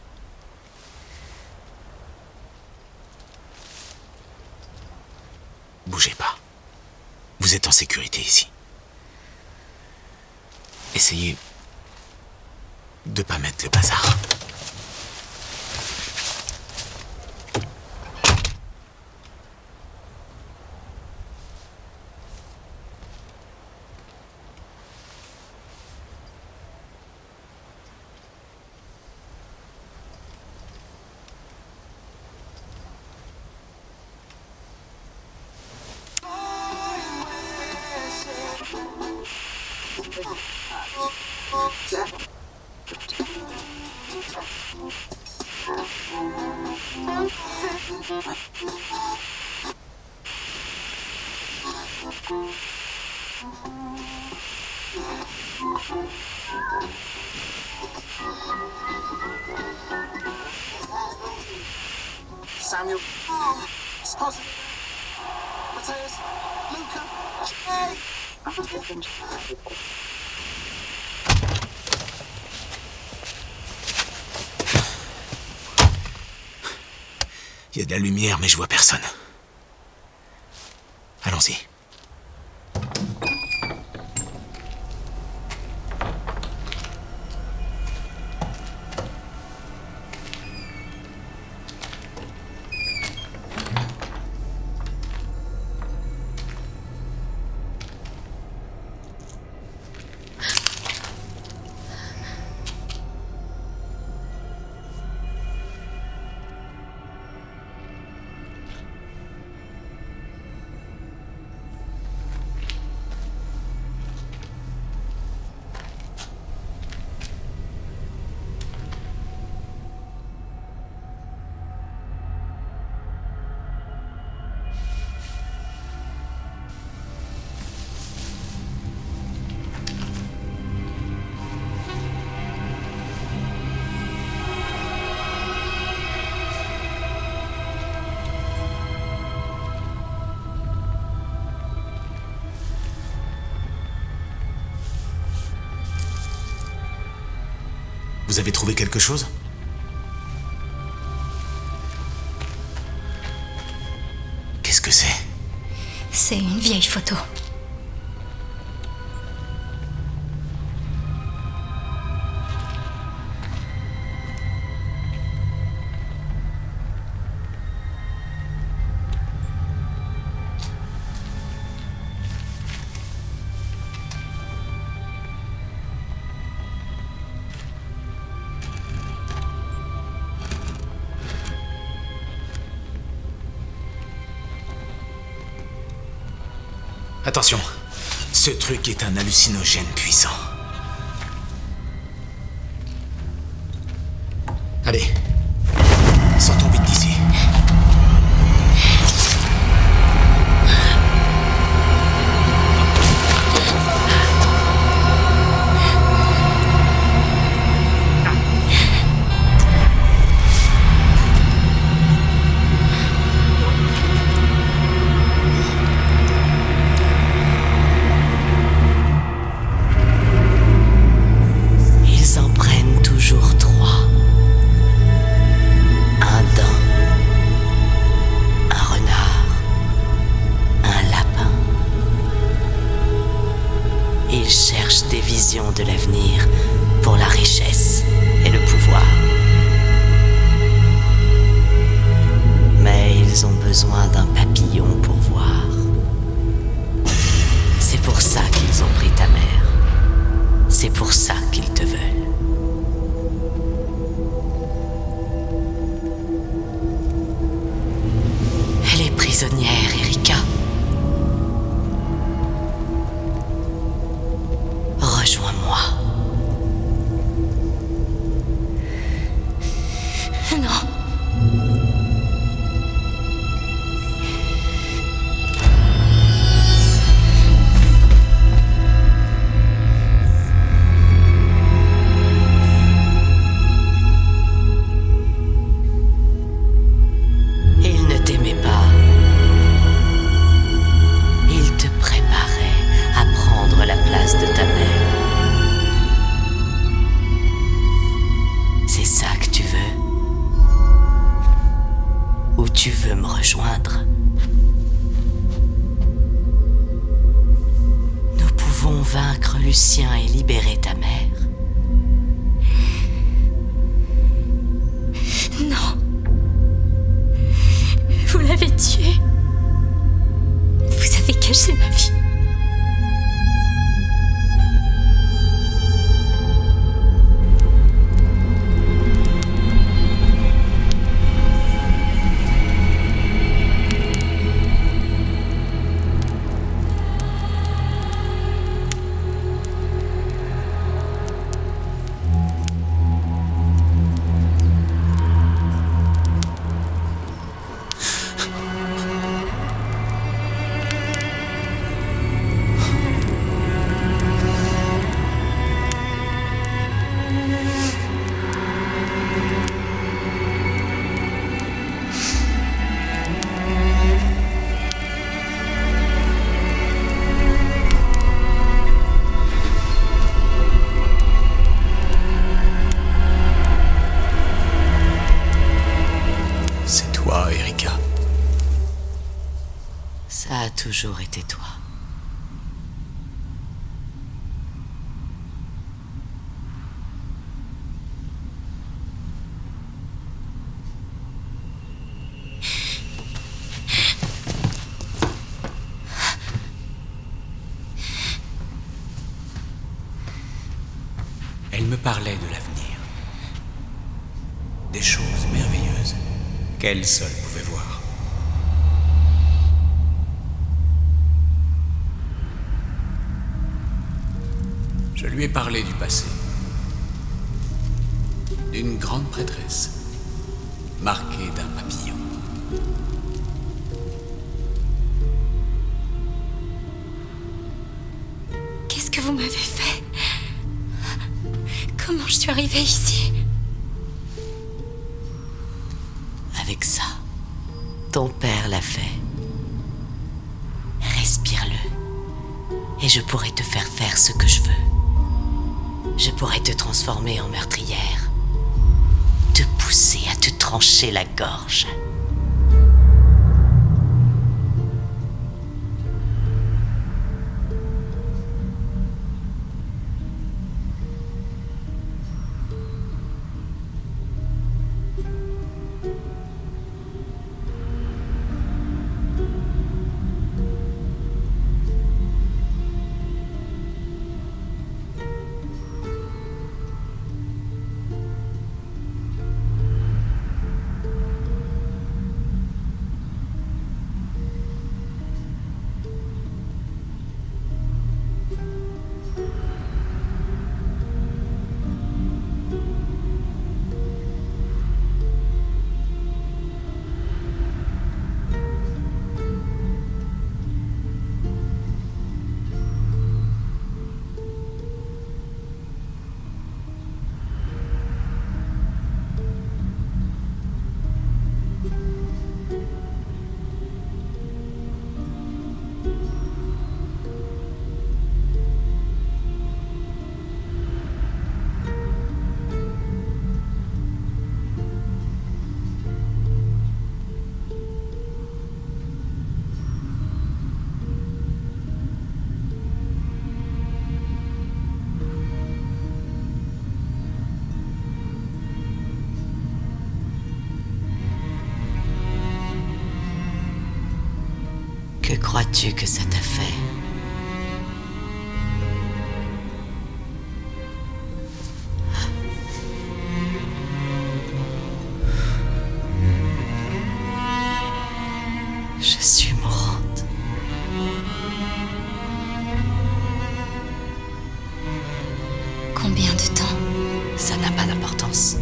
Bougez pas. Vous êtes en sécurité ici. Essayez de pas mettre le bazar. Samuel, Scott, Mateus, Luca, hey! Il y a de la lumière, mais je vois personne. Allons-y. Vous avez trouvé quelque chose? Qu'est-ce que c'est? C'est une vieille photo. Attention, ce truc est un hallucinogène puissant. Allez, sortons vite d'ici. De l'avenir pour la richesse et le pouvoir. Mais ils ont besoin d'un papillon pour voir. C'est pour ça qu'ils ont pris ta mère. C'est pour ça qu'ils te veulent. Elle est prisonnière, Erika. Rejoins-moi. Non. vaincre Lucien et libérer ta mère. Non. Vous l'avez tué. Vous avez caché ma vie. Ça a toujours été toi. Elle me parlait de l'avenir. Des choses merveilleuses qu'elle seule pouvait voir. Je lui ai parlé du passé. D'une grande prêtresse, marquée d'un papillon. Qu'est-ce que vous m'avez fait? Comment je suis arrivée ici? Avec ça, ton père l'a fait. Respire-le. Et je pourrai te faire faire ce que je veux. Je pourrais te transformer en meurtrière. Te pousser à te trancher la gorge. Que crois-tu que ça t'a fait? Je suis mourante. Combien de temps? Ça n'a pas d'importance.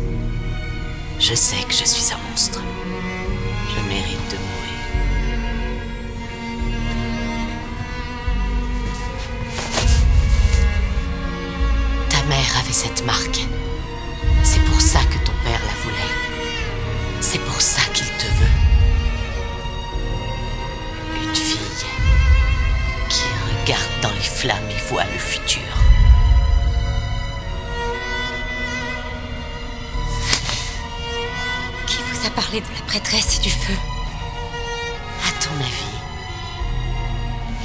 Je sais que je suis un monstre. Je mérite de mourir. Ta mère avait cette marque. C'est pour ça que ton père la voulait. C'est pour ça qu'il te veut. Une fille qui regarde dans les flammes et voit le futur. Qui vous a parlé de la prêtresse et du feu? À ton avis,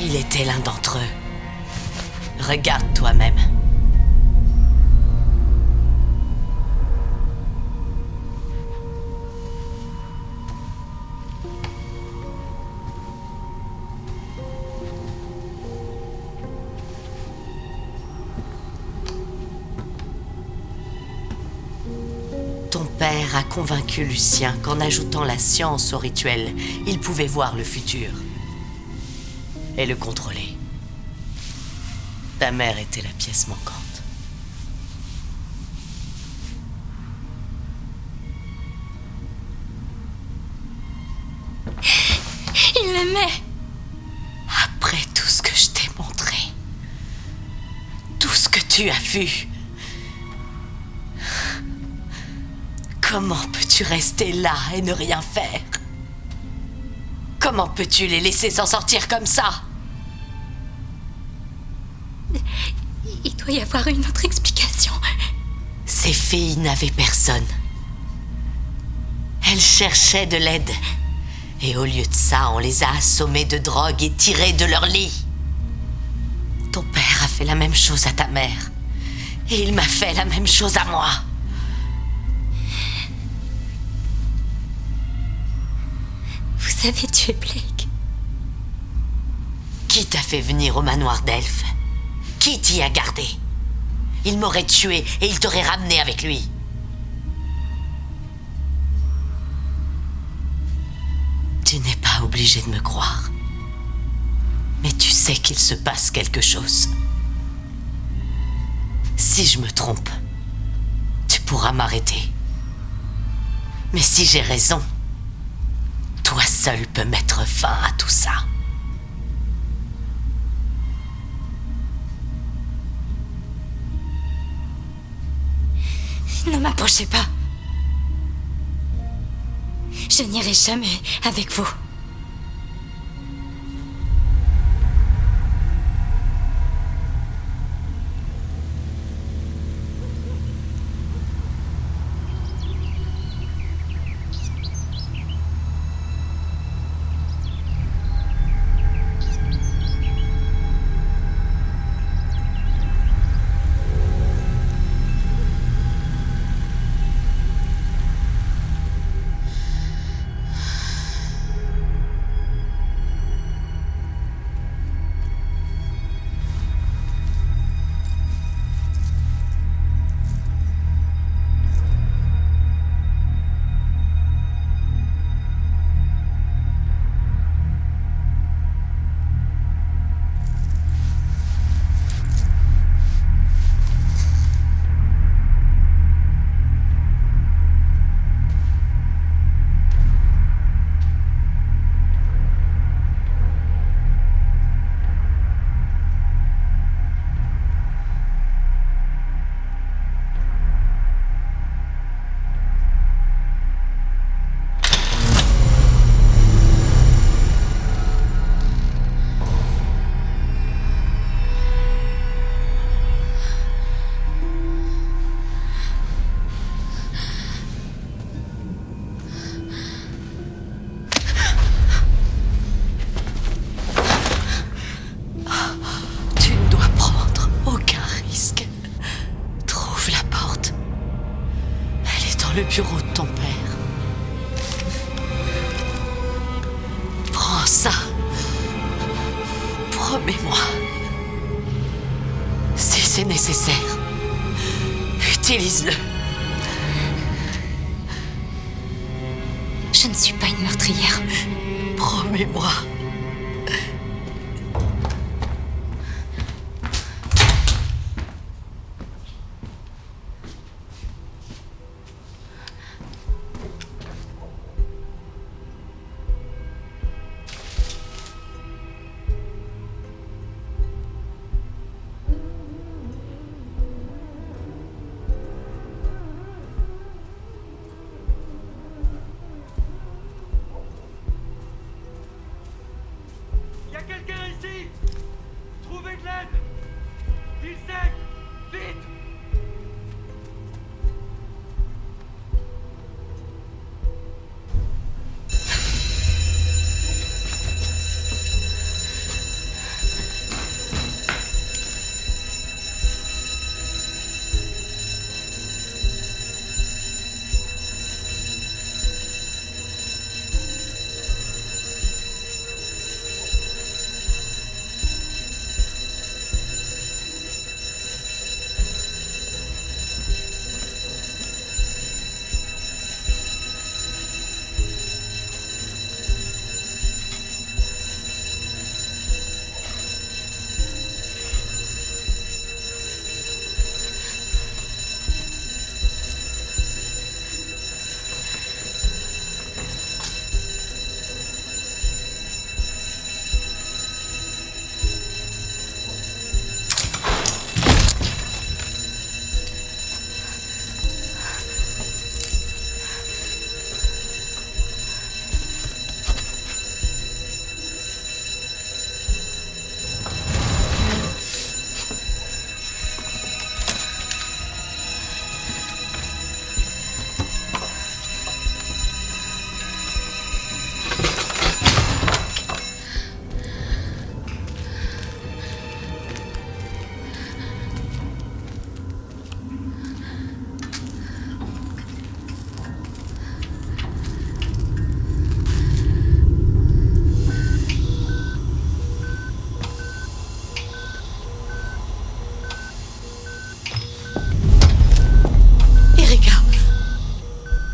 il était l'un d'entre eux. Regarde toi-même. Ton père a convaincu Lucien qu'en ajoutant la science au rituel, il pouvait voir le futur et le contrôler. Ta mère était la pièce manquante. Il l'aimait. Après tout ce que je t'ai montré, tout ce que tu as vu, comment peux-tu rester là et ne rien faire? Comment peux-tu les laisser s'en sortir comme ça? Il doit y avoir une autre explication. Ces filles n'avaient personne. Elles cherchaient de l'aide. Et au lieu de ça, on les a assommées de drogue et tirées de leur lit. Ton père a fait la même chose à ta mère. Et il m'a fait la même chose à moi. Vous avez tué Blake. Qui t'a fait venir au manoir d'Elfe? Qui t'y a gardé? Il m'aurait tué et il t'aurait ramené avec lui. Tu n'es pas obligé de me croire. Mais tu sais qu'il se passe quelque chose. Si je me trompe, tu pourras m'arrêter. Mais si j'ai raison, toi seul peux mettre fin à tout ça. Ne m'approchez pas. Je n'irai jamais avec vous. Le bureau de ton père. Prends ça. Promets-moi. Si c'est nécessaire, utilise-le. Je ne suis pas une meurtrière. Promets-moi.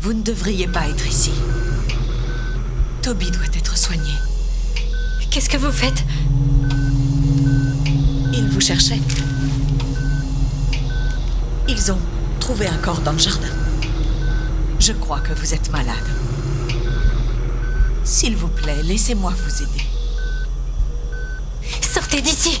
Vous ne devriez pas être ici. Toby doit être soigné. Qu'est-ce que vous faites? Ils vous cherchaient. Ils ont trouvé un corps dans le jardin. Je crois que vous êtes malade. S'il vous plaît, laissez-moi vous aider. Sortez d'ici!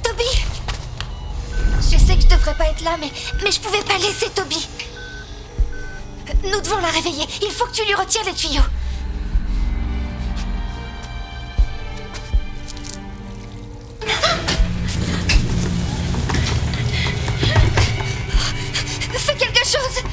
Toby! Je sais que je devrais pas être là, mais je pouvais pas laisser Toby. Nous devons la réveiller. Il faut que tu lui retires les tuyaux. Fais quelque chose!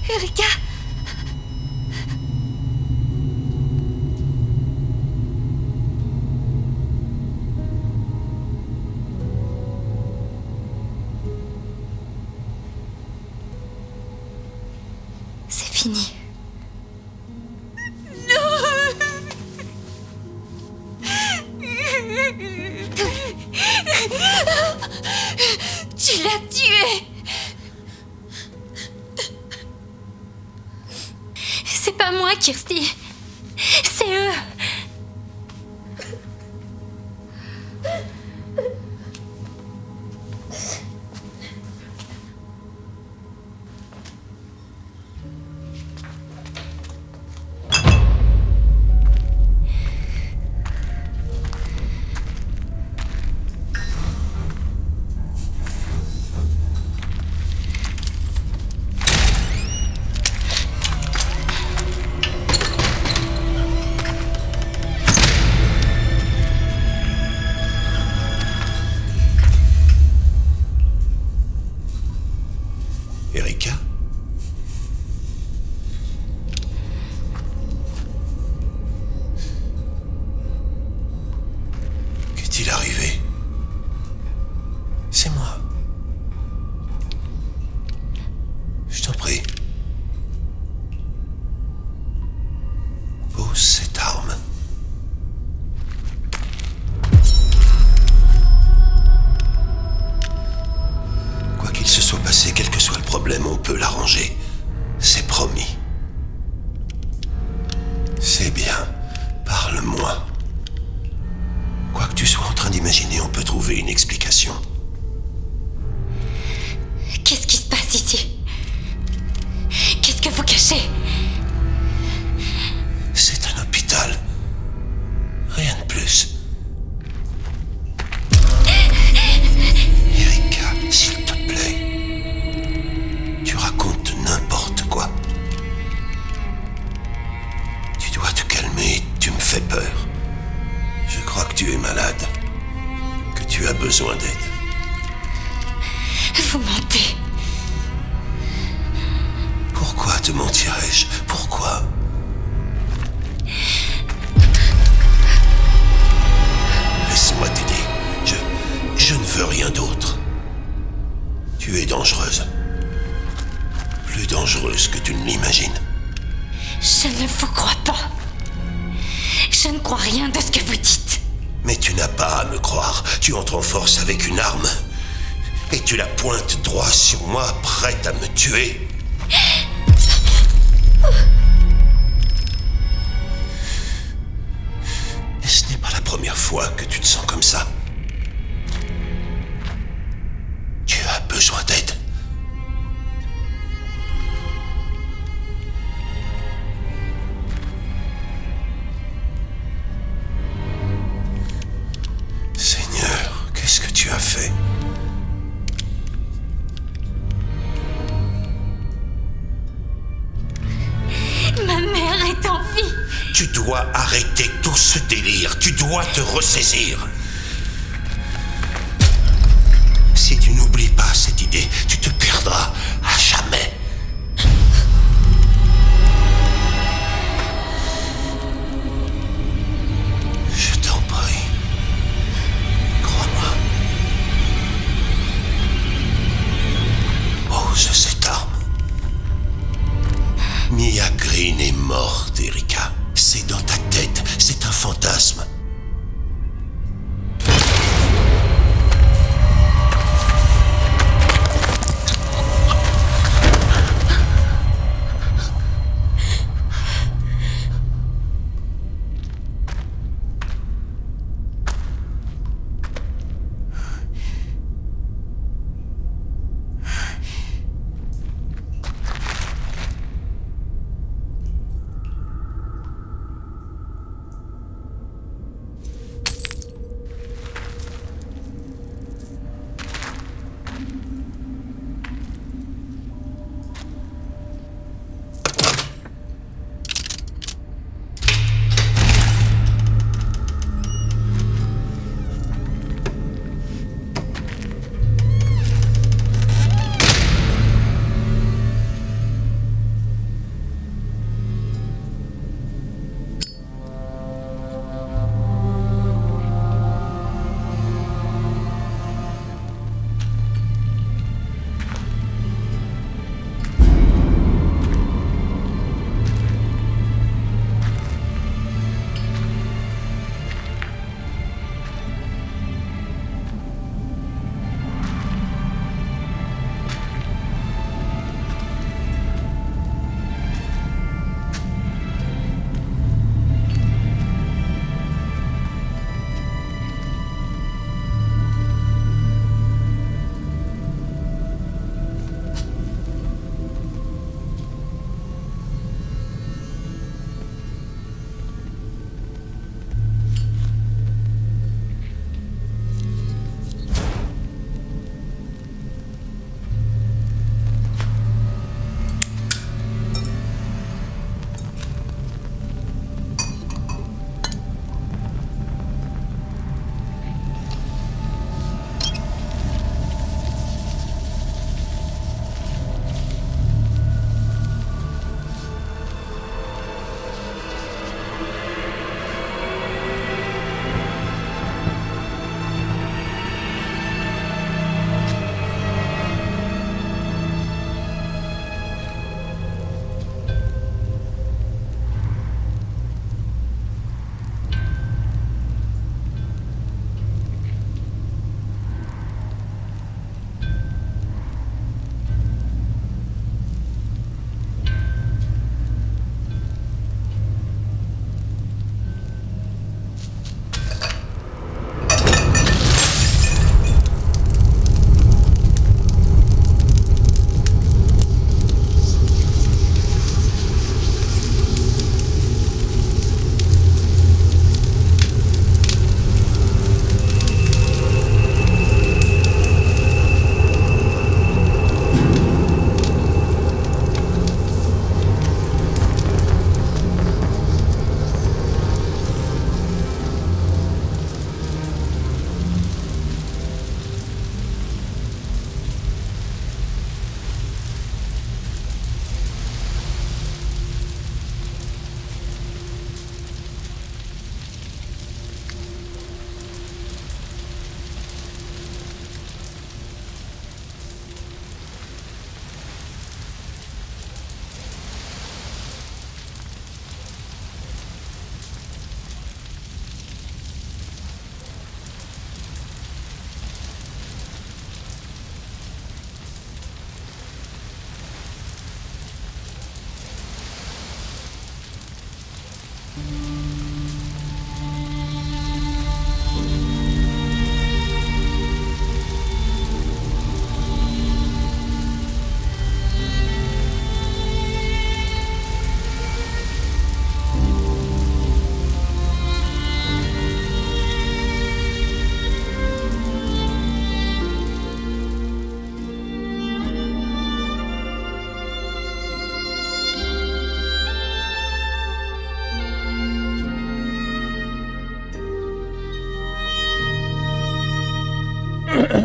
Erika! C'est fini. Tu l'as tué! C'est pas moi, Kirsty. C'est eux. Erika? Qu'est-il arrivé? C'est moi. Je t'en prie. Pose cette arme. Quoi qu'il se soit passé, quel que soit le problème, on peut l'arranger. C'est promis. C'est bien. Parle-moi. Quoi que tu sois en train d'imaginer, on peut trouver une explication. Qu'est-ce qui se passe ici? Qu'est-ce que vous cachez? C'est un hôpital. Rien de plus. Erika, s'il te plaît. Tu racontes n'importe quoi. Tu dois te calmer, tu me fais peur. Je crois que tu es malade. Que tu as besoin d'aide. Vous mentez. Pourquoi te mentirais-je? Pourquoi? Laisse-moi t'aider. Je ne veux rien d'autre. Tu es dangereuse. Plus dangereuse que tu ne l'imagines. Je ne vous crois pas. Je ne crois rien de ce que vous dites. Mais tu n'as pas à me croire. Tu entres en force avec une arme. Et tu la pointes droit sur moi, prête à me tuer. fois que tu te sens comme ça. Tu as besoin d'aide. Seigneur, qu'est-ce que tu as fait? Ma mère est en vie. Tu dois arrêter tout ce délire. Tu dois te ressaisir. Si tu n'oublies pas cette idée, tu te perdras à jamais. Je t'en prie. Crois-moi. Ose cette arme. Mia Green est morte, Erika. C'est dans ta tête, c'est un fantasme.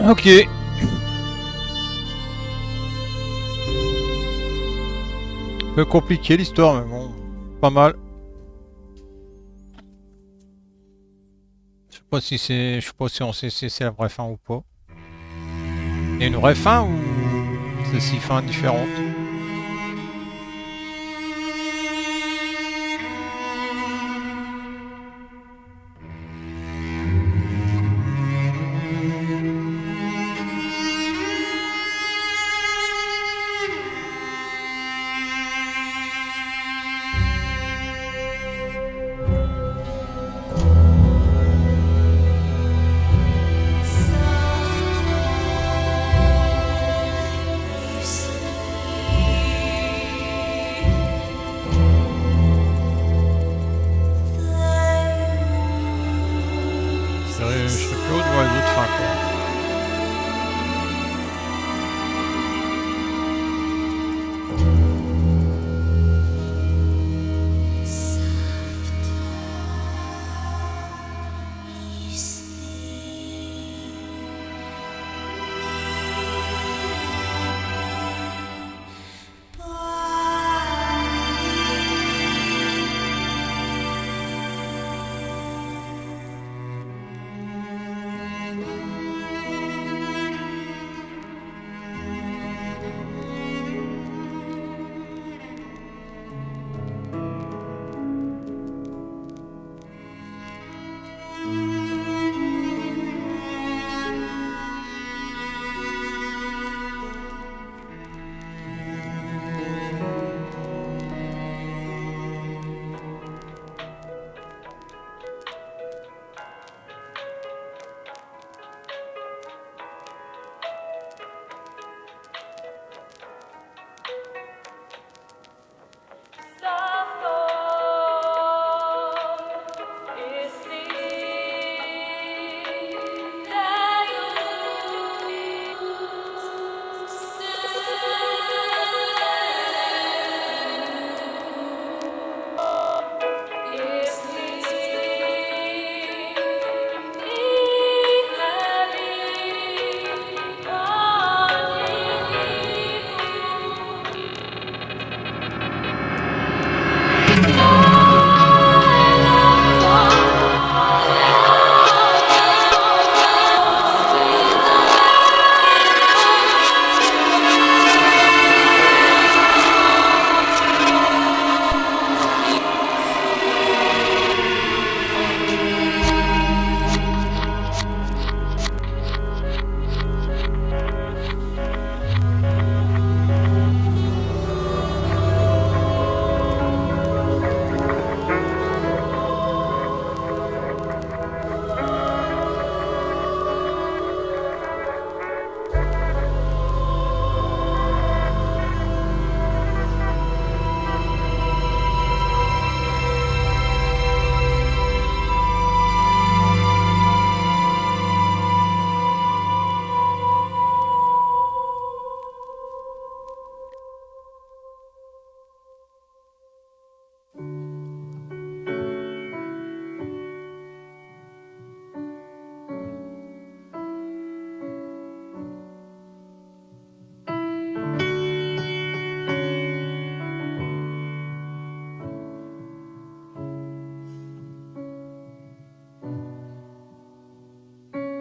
Ok. Un peu compliqué l'histoire, mais bon, pas mal. Je sais pas si on sait si c'est la vraie fin ou pas. Il y a une vraie fin ou c'est 6 fins différentes? Je sais plus où de voir les autres fins quoi.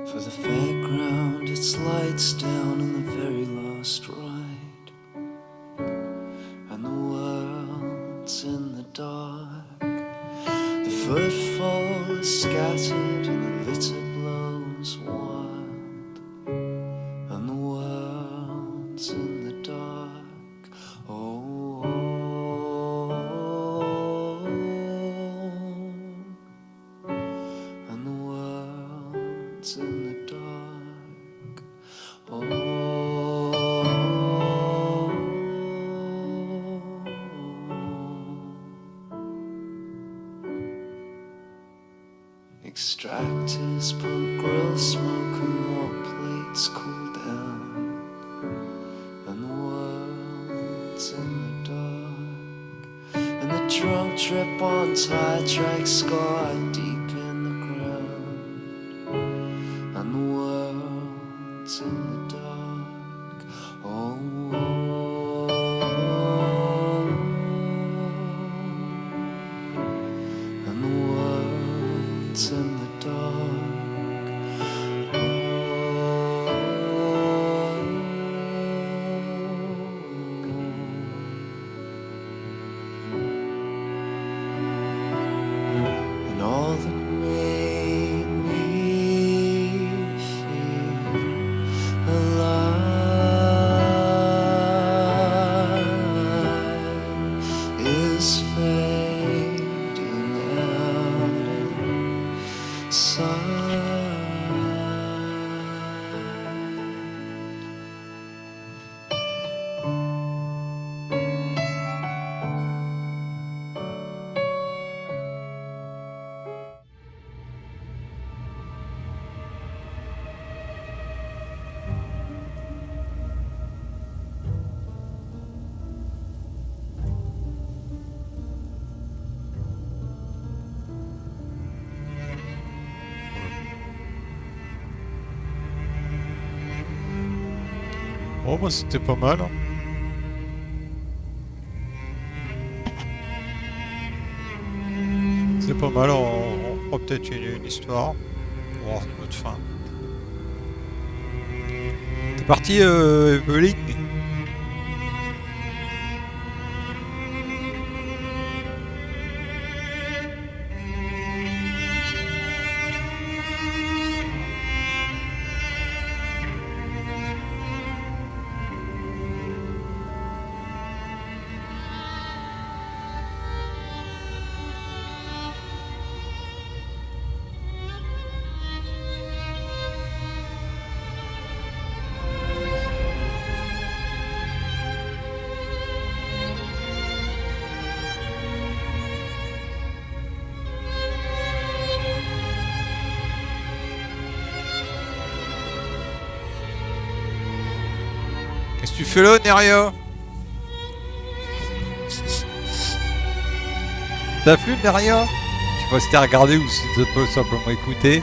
For the fairground, its lights down in the very last ride, and the world's in the dark. The footfall is scattered and the litter blows wild, and the world's in the dark. Oh, and the world's in the dark. Oh. Extractors pump grill smoke and more plates cool down, and the world's in the dark. And the drunk trip on tire tracks scarred deep in the ground, and the world's Oh bah c'était pas mal. Hein. C'est pas mal, on fera peut-être une histoire. On va voir notre fin. C'est parti Evelyn. Qu'est-ce que tu fais là, Neria? T'as plu, Neria? Je sais pas si t'as regardé ou si tu peux simplement écouter.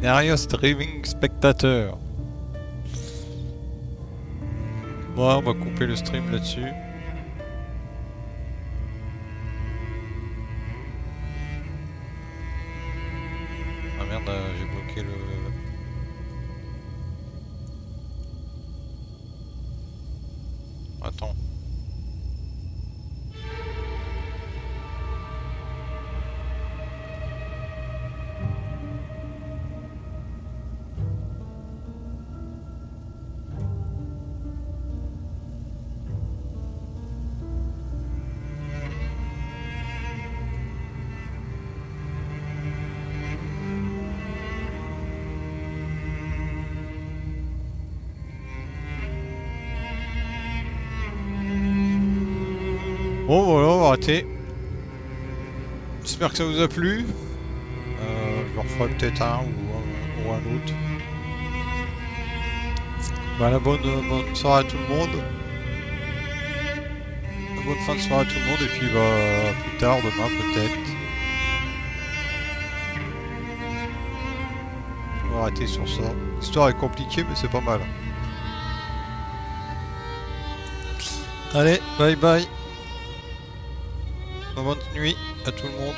Neria streaming spectateur. Bon, on va couper le stream là-dessus. Ah merde, j'ai bloqué le... Attends. Bon voilà, on va arrêter. J'espère que ça vous a plu. Je leur ferai peut-être un ou un autre. Bah, la bonne soirée à tout le monde. La bonne fin de soirée à tout le monde et puis bah plus tard, demain peut-être. On va arrêter sur ça. L'histoire est compliquée mais c'est pas mal. Allez, bye bye. Bonne nuit à tout le monde.